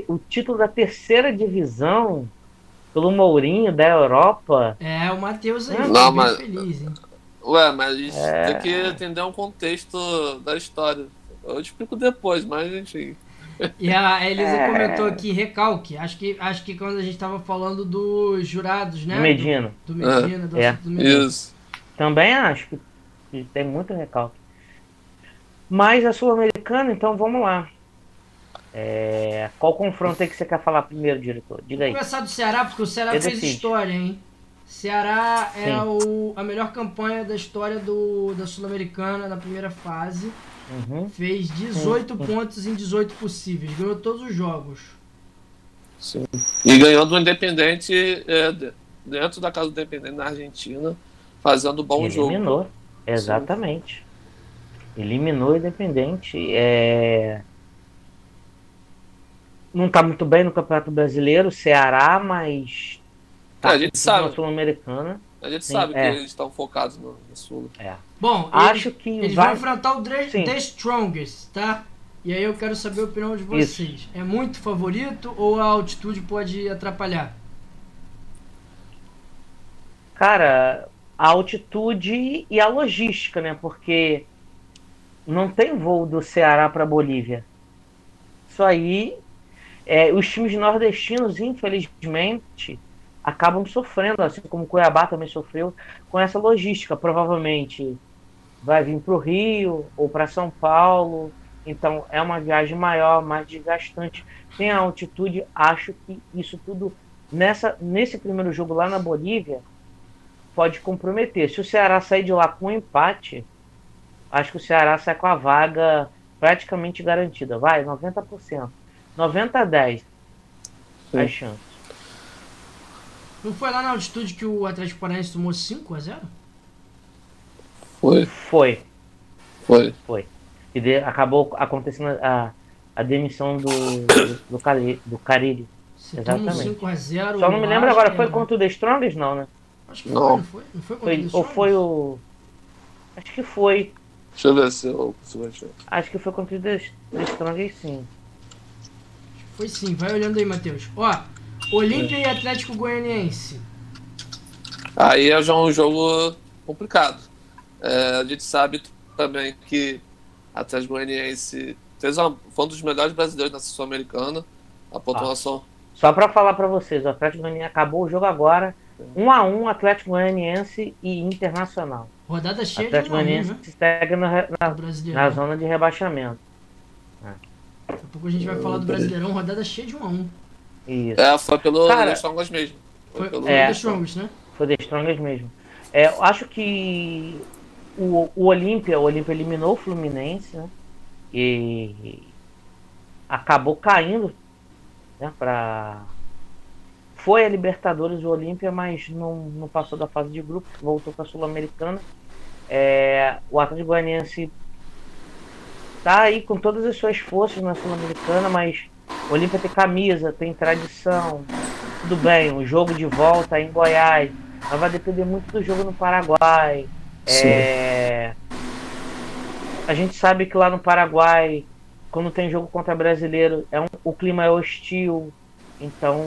o título da terceira divisão pelo Mourinho da Europa. O Matheus aí foi bem feliz, hein? Mas tem que entender um contexto da história. Eu explico depois, mas enfim. E a Elisa comentou aqui, recalque. Acho que quando a gente estava falando dos jurados, né? Do Medina. Do Medina, do Medina. Isso. Também acho que tem muito recalque. Mas a Sul-Americana, então vamos lá. Qual confronto aí que você quer falar primeiro, diretor? Diga aí. Vou começar do Ceará, porque o Ceará fez história, hein? Ceará é a melhor campanha da história da Sul-Americana na primeira fase. Fez 18 pontos em 18 possíveis. Ganhou todos os jogos. Sim. E ganhou do Independente dentro da casa do Independente na Argentina, fazendo bom jogo. Eliminou, exatamente. Sim. Eliminou o Independente. Não está muito bem no Campeonato Brasileiro, Ceará, mas a gente sabe. Na Sul-Americana. A gente sabe que eles estão focados no Sul. Bom, acho que eles vão enfrentar o The Strongest, tá? E aí eu quero saber a opinião de vocês. Isso. É muito favorito ou a altitude pode atrapalhar? Cara, a altitude e a logística, né? Porque não tem voo do Ceará para Bolívia. Isso aí, os times nordestinos, infelizmente, acabam sofrendo, assim como o Cuiabá também sofreu com essa logística. Provavelmente vai vir para o Rio ou para São Paulo, então é uma viagem maior, mais desgastante. Tem a altitude, acho que isso tudo nesse primeiro jogo lá na Bolívia pode comprometer. Se o Ceará sair de lá com um empate, acho que o Ceará sai com a vaga praticamente garantida. Vai, 90%. 90-10 as chances. Não foi lá na altitude que o Atlético Paranaense tomou 5-0? Foi. E acabou acontecendo a demissão do Carille. Exatamente. 5-0. Só não me lembro agora, foi contra o The Strongest, não, né? Acho que não foi contra o The Strongest? Ou foi o... Acho que foi. Deixa eu ver se eu consigo achar. Acho que foi contra o The Strongest, sim. Foi sim, vai olhando aí, Matheus. Olímpia e Atlético Goianiense. Aí é já um jogo complicado. A gente sabe também que o Atlético Goianiense foi um dos melhores brasileiros na Sul-Americana. A pontuação... Só para falar para vocês, o Atlético Goianiense acabou o jogo agora. 1-1 Atlético Goianiense e Internacional. Rodada cheia Atlético de 1-1, Goianiense né? segue na zona de rebaixamento. pouco a gente vai falar do Brasileirão, rodada cheia de 1-1. Isso. Foi pelo Cara, The Strongest mesmo. Foi pelo The Strongest, né? Foi The Strongest mesmo. Eu acho que o Olímpia eliminou o Fluminense, né? E acabou caindo, né, foi a Libertadores do Olímpia, mas não passou da fase de grupo, voltou para a Sul-Americana. O Atlético Goianiense tá aí com todas as suas forças na Sul-Americana, mas o Olímpia tem camisa, tem tradição, tudo bem, o jogo de volta é em Goiás, mas vai depender muito do jogo no Paraguai. A gente sabe que lá no Paraguai, quando tem jogo contra brasileiro, o clima é hostil. Então,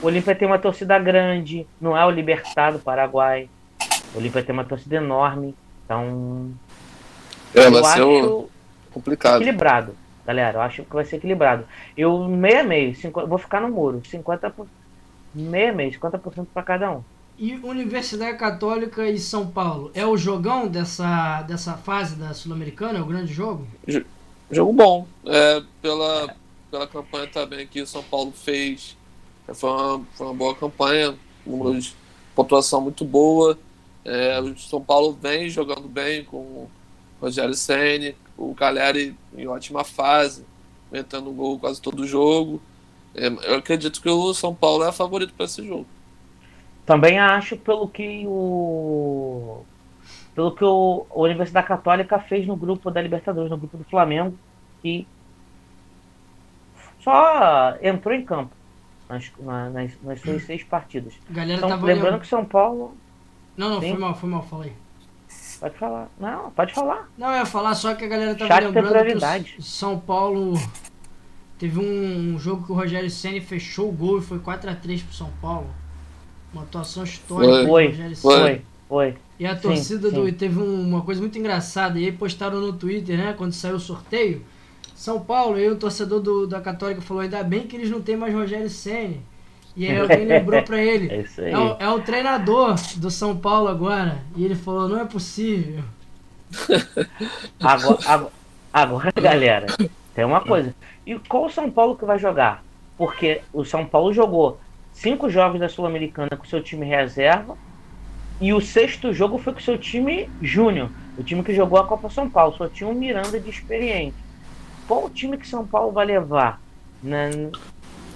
o Olímpia tem uma torcida grande, não é o Libertad do Paraguai. O Olímpia tem uma torcida enorme. Então, eu acho complicado. Equilibrado, galera. Eu acho que vai ser equilibrado. Eu meio, vou ficar no muro. 50%, 50% para cada um. E Universidade Católica e São Paulo, é o jogão dessa fase da Sul-Americana? É o grande jogo? Jogo bom. Pela campanha também que o São Paulo fez, foi uma boa campanha, número de pontuação muito boa. O São Paulo vem jogando bem com o Rogério Ceni, o Caleri em ótima fase, metendo gol quase todo jogo. Eu acredito que o São Paulo é favorito para esse jogo. Também acho pelo que o Universidade Católica fez no grupo da Libertadores, no grupo do Flamengo, que só entrou em campo nas suas 6 partidas. Galera, então, lembrando que São Paulo... Não, foi mal, fala aí. Pode falar. Não, pode falar. Não, eu ia falar só que a galera tava Chato lembrando que o São Paulo teve um jogo que o Rogério Ceni fechou o gol e foi 4-3 pro São Paulo. Uma atuação histórica do Rogério Ceni. Foi. E a torcida teve uma coisa muito engraçada, e aí postaram no Twitter, né, quando saiu o sorteio, São Paulo, e aí o torcedor da Católica falou, ainda bem que eles não têm mais Rogério Ceni. E aí alguém lembrou pra ele, é isso aí. É o treinador do São Paulo agora. E ele falou, não é possível. Agora, galera, tem uma coisa. E qual o São Paulo que vai jogar? Porque o São Paulo jogou 5 jogos da Sul-Americana com seu time reserva, e o 6º jogo foi com seu time júnior, o time que jogou a Copa São Paulo. Só tinha um Miranda de experiente. Qual o time que São Paulo vai levar?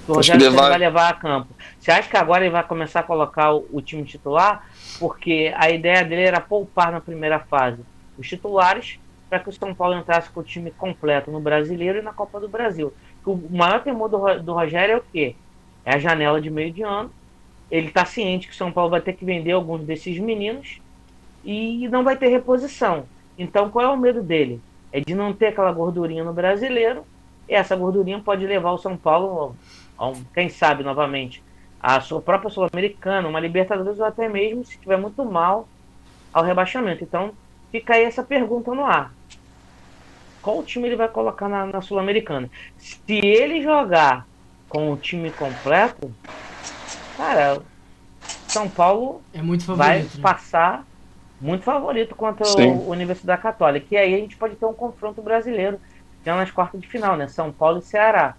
O Rogério vai levar a campo. Você acha que agora ele vai começar a colocar o time titular? Porque a ideia dele era poupar na primeira fase os titulares para que o São Paulo entrasse com o time completo no Brasileiro e na Copa do Brasil. O maior temor do Rogério é o quê? É a janela de meio de ano. Ele está ciente que o São Paulo vai ter que vender alguns desses meninos e não vai ter reposição. Então, qual é o medo dele? É de não ter aquela gordurinha no Brasileiro, e essa gordurinha pode levar o São Paulo, quem sabe, novamente, a sua própria Sul-Americana, uma Libertadores, ou até mesmo, se estiver muito mal, ao rebaixamento. Então, fica aí essa pergunta no ar. Qual time ele vai colocar na Sul-Americana? Se ele jogar com o time completo, cara, São Paulo é muito favorito, vai passar muito favorito contra a Universidade Católica. E aí a gente pode ter um confronto brasileiro já nas quartas de final, né? São Paulo e Ceará.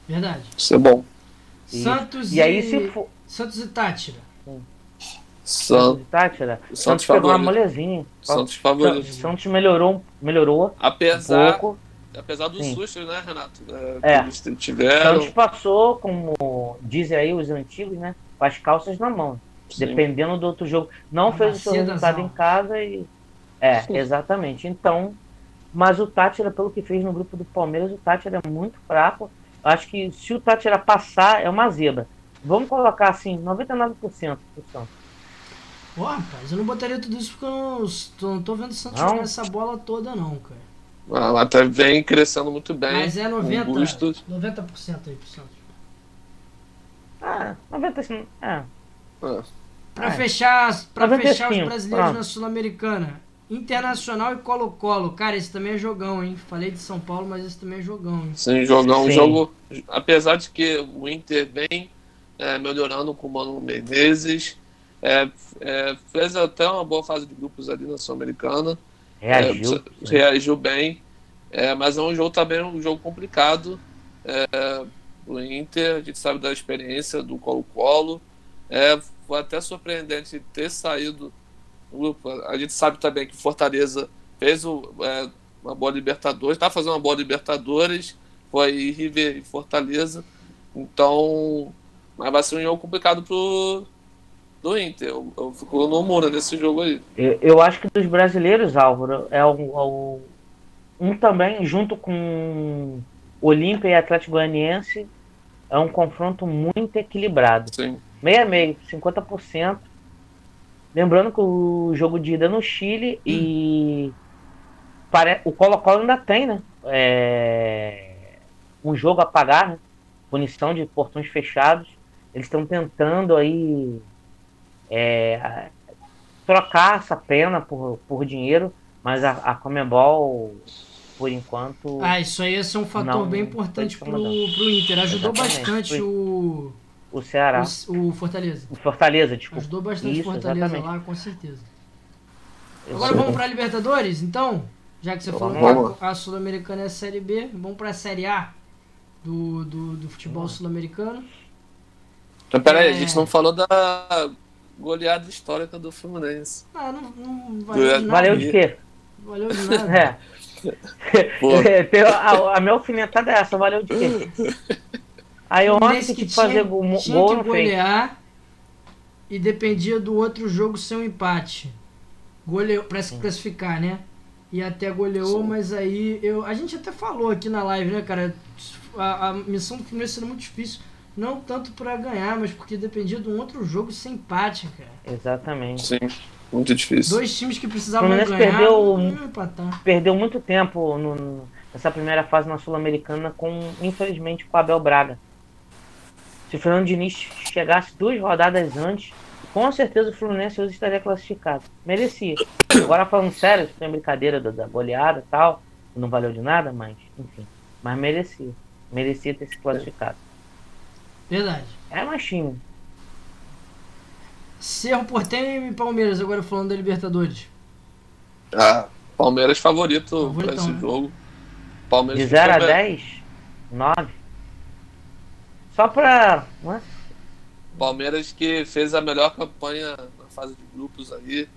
Verdade. Isso é bom. Santos Santos e Táchira. Santos e Táchira. Santos pegou uma molezinha. Santos favorito. Santos melhorou apesar um pouco. Apesar do susto, né, Renato? Que eles tiveram. Santos passou, como dizem aí os antigos, né? Com as calças na mão. Sim. Dependendo do outro jogo. Não fez o seu resultado em casa e... exatamente. Então, mas o Táchira, pelo que fez no grupo do Palmeiras, o Táchira é muito fraco. Eu acho que se o Táchira passar, é uma zebra. Vamos colocar assim, 99% pro Santos. Pô, rapaz, eu não botaria tudo isso porque eu não tô vendo o Santos jogar essa bola toda, não, cara. Ela até vem crescendo muito bem. Mas é 90% aí pro Santos. 90%. Pra fechar os brasileiros pronto. na Sul-Americana, Internacional e Colo-Colo. Cara, esse também é jogão, hein? Falei de São Paulo, mas esse também é jogão, hein? Sim, jogão. Um jogo, apesar de que o Inter vem melhorando com o Mano Menezes, fez até uma boa fase de grupos ali na Sul-Americana. Reagiu bem. Mas é um jogo também, um jogo complicado. O Inter, a gente sabe da experiência do Colo-Colo. Foi até surpreendente ter saído do grupo. A gente sabe também que Fortaleza fez uma boa Libertadores, está fazendo uma boa Libertadores, foi River e Fortaleza. Então, mas vai ser um jogo complicado do Inter. Eu fico no muro nesse jogo aí. Eu acho que dos brasileiros, Álvaro, um também, junto com Olímpia e Atlético Goianiense, é um confronto muito equilibrado. Sim. 6-6, 50%. Lembrando que o jogo de ida no Chile e o Colo-Colo ainda tem, né? Um jogo a pagar, né? Punição de portões fechados. Eles estão tentando aí trocar essa pena por dinheiro, mas a Conmebol, por enquanto... isso aí ia ser um fator bem importante pro Inter. Ajudou bastante o Ceará. O Fortaleza. O Fortaleza, desculpa. Ajudou bastante o Fortaleza exatamente. Lá, com certeza. Agora vamos pra Libertadores, então? Já que você falou que a Sul-Americana é a Série B, vamos pra Série A do futebol sul-americano. Então, peraí, a gente não falou da goleada histórica do Fluminense. Não valeu de nada. Valeu de quê? Valeu de nada. A minha alfinetada é essa, valeu de quê? Aí ontem que fazer gol não fez. Golear e dependia do outro jogo ser um empate. Goleou pra se classificar, né? E até goleou, mas aí a gente até falou aqui na live, né, cara? A missão do Fluminense era muito difícil. Não tanto pra ganhar, mas porque dependia de um outro jogo sem empate, cara. Exatamente. Sim, muito difícil. 2 times que precisavam ganhar. O empatar. Perdeu muito tempo nessa primeira fase na Sul-Americana infelizmente, com o Abel Braga. Se o Fernando Diniz chegasse 2 rodadas antes, com certeza o Fluminense hoje estaria classificado. Merecia. Agora falando sério, tem brincadeira da goleada e tal, não valeu de nada, mas enfim. Mas merecia. Merecia ter se classificado. Verdade. É mais time. Cerro Porteño e Palmeiras, agora falando da Libertadores. Palmeiras favorito para esse jogo. Palmeiras de 0 a 10, 9. Só pra... Palmeiras que fez a melhor campanha na fase de grupos aí,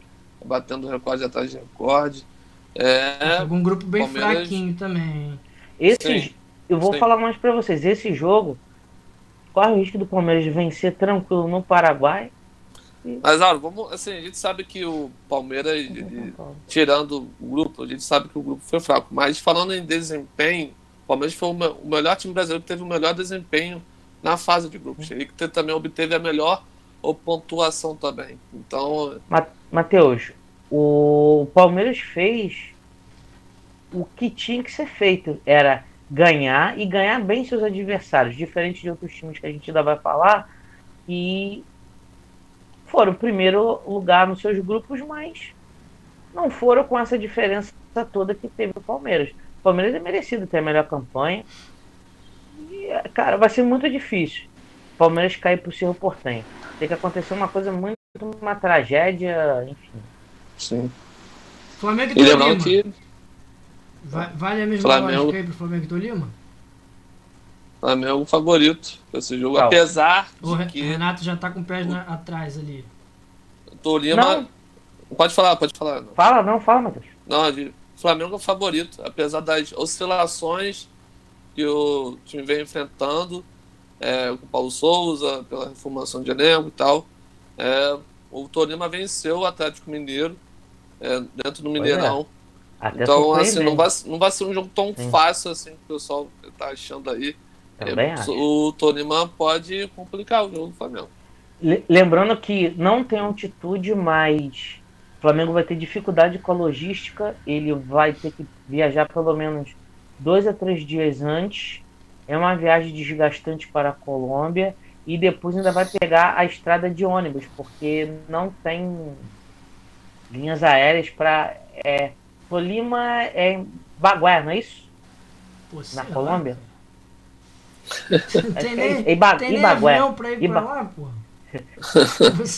batendo recorde atrás de recorde. Um grupo bem fraquinho também. Eu vou falar mais pra vocês. Esse jogo corre o risco do Palmeiras vencer tranquilo no Paraguai. Mas, a gente sabe que o Palmeiras, tirando o grupo, a gente sabe que o grupo foi fraco. Mas falando em desempenho, o Palmeiras foi o melhor time brasileiro que teve o melhor desempenho na fase de grupos. Ele que também obteve a melhor pontuação também. Então... Matheus, o Palmeiras fez o que tinha que ser feito. Era ganhar e ganhar bem seus adversários, diferente de outros times que a gente ainda vai falar, e foram o primeiro lugar nos seus grupos, mas não foram com essa diferença toda que teve o Palmeiras. O Palmeiras é merecido ter a melhor campanha e, cara, vai ser muito difícil o Palmeiras cair pro Cerro Porteño. Tem que acontecer uma tragédia, enfim. Sim. Flamengo e Tolima. Que... Vale a mesma lógica aí pro Flamengo e Tolima? Flamengo favorito pra esse jogo, apesar de que... O Renato já tá com o pé atrás ali. Tolima... Pode falar. Fala, Matheus. Não, Flamengo é favorito, apesar das oscilações que o time vem enfrentando, com o Paulo Souza, pela reformulação de elenco e tal. O Tolima venceu o Atlético Mineiro dentro do Mineirão. Então, assim, não vai ser um jogo tão fácil assim que o pessoal tá achando aí. O Tolima pode complicar o jogo do Flamengo. Lembrando que não tem altitude, mas o Flamengo vai ter dificuldade com a logística. Ele vai ter que viajar pelo menos 2 a 3 dias antes. É uma viagem desgastante para a Colômbia. E depois ainda vai pegar a estrada de ônibus, porque não tem linhas aéreas para... Tolima é em Bagué, não é isso? Na Colômbia? Tem nem avião pra ir pra lá, porra.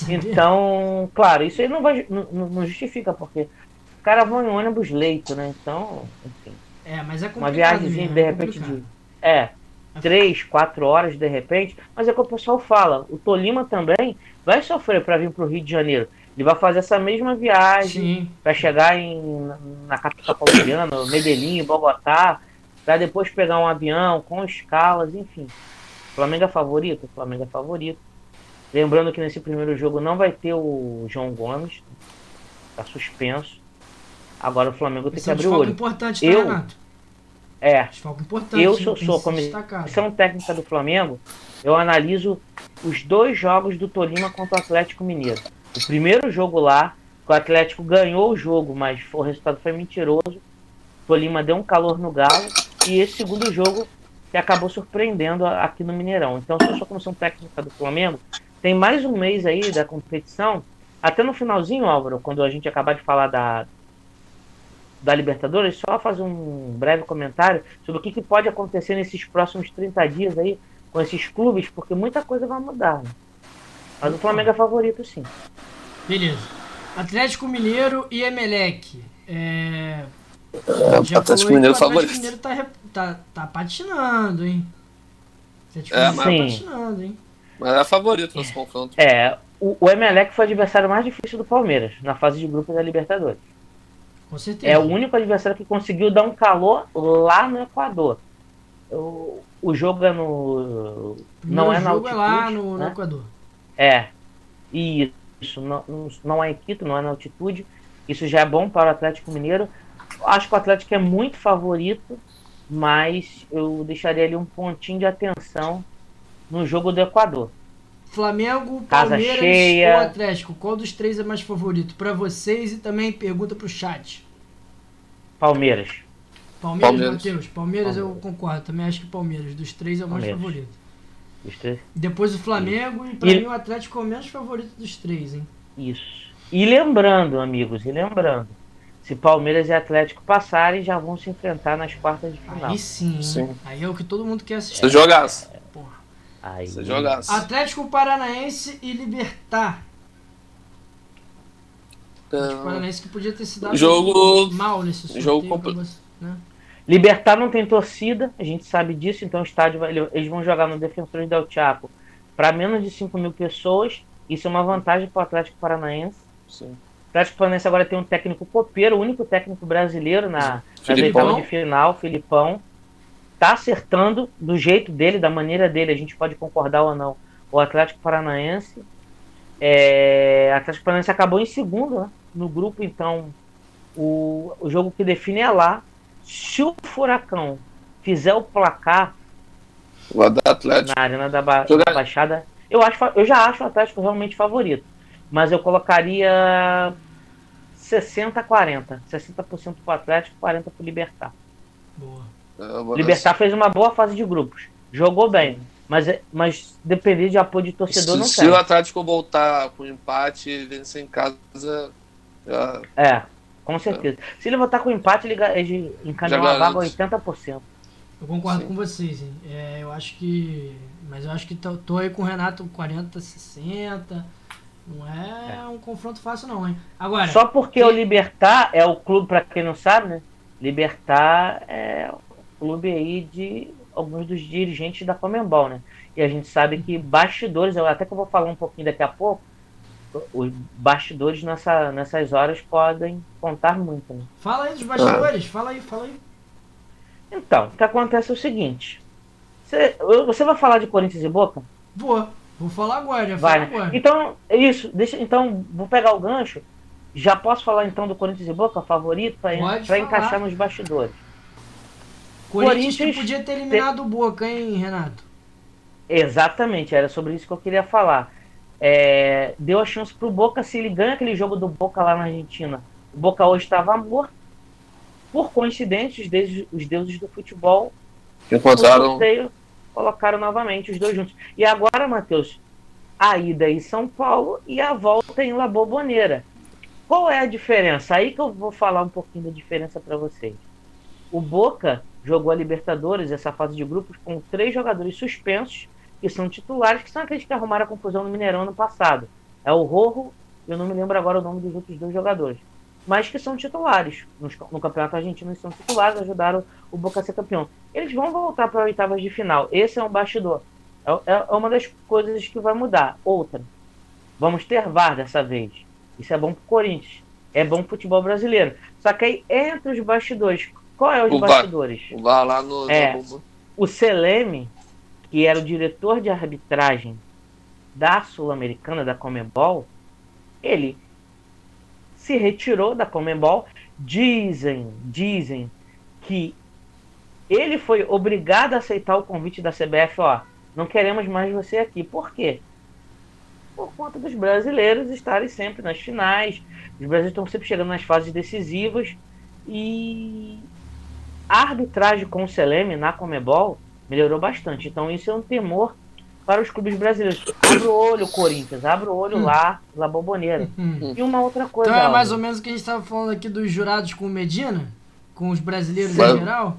Então, claro, isso aí não justifica, porque os caras vão em ônibus leito, né? Então, enfim. Mas é uma complicado. viagemzinha de repente de 3, 4 horas de repente, mas é o que o pessoal fala. O Tolima também vai sofrer para vir para o Rio de Janeiro. Ele vai fazer essa mesma viagem para chegar na capital colombiana, Medellín, Bogotá, para depois pegar um avião com escalas, enfim. Flamengo é favorito? Flamengo é favorito. Lembrando que nesse primeiro jogo não vai ter o João Gomes, tá suspenso. Agora o Flamengo tem que abrir o olho. Importante, tá, Renato? Importante, eu sou comissão técnica do Flamengo, eu analiso os 2 jogos do Tolima contra o Atlético Mineiro. O primeiro jogo lá, que o Atlético ganhou o jogo, mas o resultado foi mentiroso. O Tolima deu um calor no Galo. E esse segundo jogo que acabou surpreendendo aqui no Mineirão. Então, se eu sou comissão técnica do Flamengo, tem mais um mês aí da competição. Até no finalzinho, Álvaro, quando a gente acabar de falar da Libertadores, só fazer um breve comentário sobre o que pode acontecer nesses próximos 30 dias aí com esses clubes, porque muita coisa vai mudar, né? Mas o Flamengo é favorito, sim. Beleza. Atlético Mineiro e Emelec. O Atlético Mineiro favorito. O Atlético Mineiro tá patinando, hein? Patinando, hein? Mas é favorito nesse confronto. O Emelec foi o adversário mais difícil do Palmeiras na fase de grupos da Libertadores. Com certeza. É o único adversário que conseguiu dar um calor lá no Equador. O jogo é no... Não é na altitude. É lá no Equador. Isso. Não é em Quito, não é na altitude. Isso já é bom para o Atlético Mineiro. Acho que o Atlético é muito favorito, mas eu deixaria ali um pontinho de atenção no jogo do Equador. Flamengo, Casa Palmeiras cheia. ou Atlético? Qual dos 3 é mais favorito? Para vocês e também pergunta pro chat. Palmeiras. Matheus? Palmeiras eu concordo. Também acho que Palmeiras. Dos 3 é o mais favorito. Dos 3? Depois o Flamengo e pra mim o Atlético é o menos favorito dos 3, hein? Isso. E lembrando, amigos, se Palmeiras e Atlético passarem, já vão se enfrentar nas quartas de final. Aí sim. Aí é o que todo mundo quer assistir. Você jogasse. Você jogasse. Atlético Paranaense e Libertad. Atlético Paranaense que podia ter se dado mal nesse sorteio. Né? Libertad não tem torcida, a gente sabe disso, então o estádio eles vão jogar no Defensores del Chaco para menos de 5.000 pessoas. Isso é uma vantagem para o Atlético Paranaense. Sim. O Atlético Paranaense agora tem um técnico copeiro, o único técnico brasileiro nas oitavas de final, Filipão. Tá acertando do jeito dele, da maneira dele, a gente pode concordar ou não. O Atlético Paranaense. O Atlético Paranaense acabou em segundo, né, no grupo, então o jogo que define é lá. Se o Furacão fizer o placar Atlético na Arena da Baixada, eu já acho o Atlético realmente favorito. Mas eu colocaria 60-40. 60% pro Atlético, 40% pro Libertad. Boa. Libertad fez uma boa fase de grupos. Jogou bem. Mas depender de apoio de torcedor não tem. Se o Atlético voltar com empate e vencer em casa... com certeza. Se ele voltar com empate, ele encaminhou a vaga a 80%. Eu concordo com vocês, hein? Eu acho que... Mas eu acho que tô aí com o Renato 40-60. Não é um confronto fácil não, hein? Agora, só porque o Libertad é o clube, pra quem não sabe, né? Libertad é o clube aí de alguns dos dirigentes da Conmebol, né? E a gente sabe que bastidores, até que eu vou falar um pouquinho daqui a pouco, os bastidores nessas horas podem contar muito, né? Fala aí dos bastidores, fala aí. Então, o que acontece é o seguinte. Você vai falar de Corinthians e Boca? Vou falar agora, agora. Então, então, vou pegar o gancho. Já posso falar então do Corinthians e Boca, favorito, para encaixar nos bastidores. Corinthians que podia ter eliminado o Boca, hein, Renato? Exatamente, era sobre isso que eu queria falar. Deu a chance pro Boca, se ele ganha aquele jogo do Boca lá na Argentina. O Boca hoje estava morto. Por coincidência, os deuses do futebol colocaram novamente os dois juntos. E agora, Matheus, a ida em São Paulo e a volta em La Bombonera. Qual é a diferença? Aí que eu vou falar um pouquinho da diferença para vocês. O Boca jogou a Libertadores, essa fase de grupos, com 3 jogadores suspensos, que são titulares, que são aqueles que arrumaram a confusão no Mineirão ano passado. É o Rojo, eu não me lembro agora o nome dos outros 2 jogadores. mas que são titulares. No Campeonato Argentino eles são titulares, ajudaram o Boca a ser campeão. Eles vão voltar para oitavas de final. Esse é um bastidor. É uma das coisas que vai mudar. Outra, vamos ter VAR dessa vez. Isso é bom pro Corinthians. É bom pro futebol brasileiro. Só que aí, entre os bastidores, qual é os bastidores? O VAR lá no... O Celeme, que era o diretor de arbitragem da Sul-Americana, da Conmebol, ele se retirou da Conmebol. Dizem que ele foi obrigado a aceitar o convite da CBF, não queremos mais você aqui. Por quê? Por conta dos brasileiros estarem sempre nas finais, os brasileiros estão sempre chegando nas fases decisivas, e a arbitragem com o Celeme na Conmebol melhorou bastante. Então isso é um temor para os clubes brasileiros. Abre o olho, Corinthians, abre o olho lá, La Bombonera. E uma outra coisa... Então é mais ou menos o que a gente estava falando aqui dos jurados com o Medina, com os brasileiros em geral.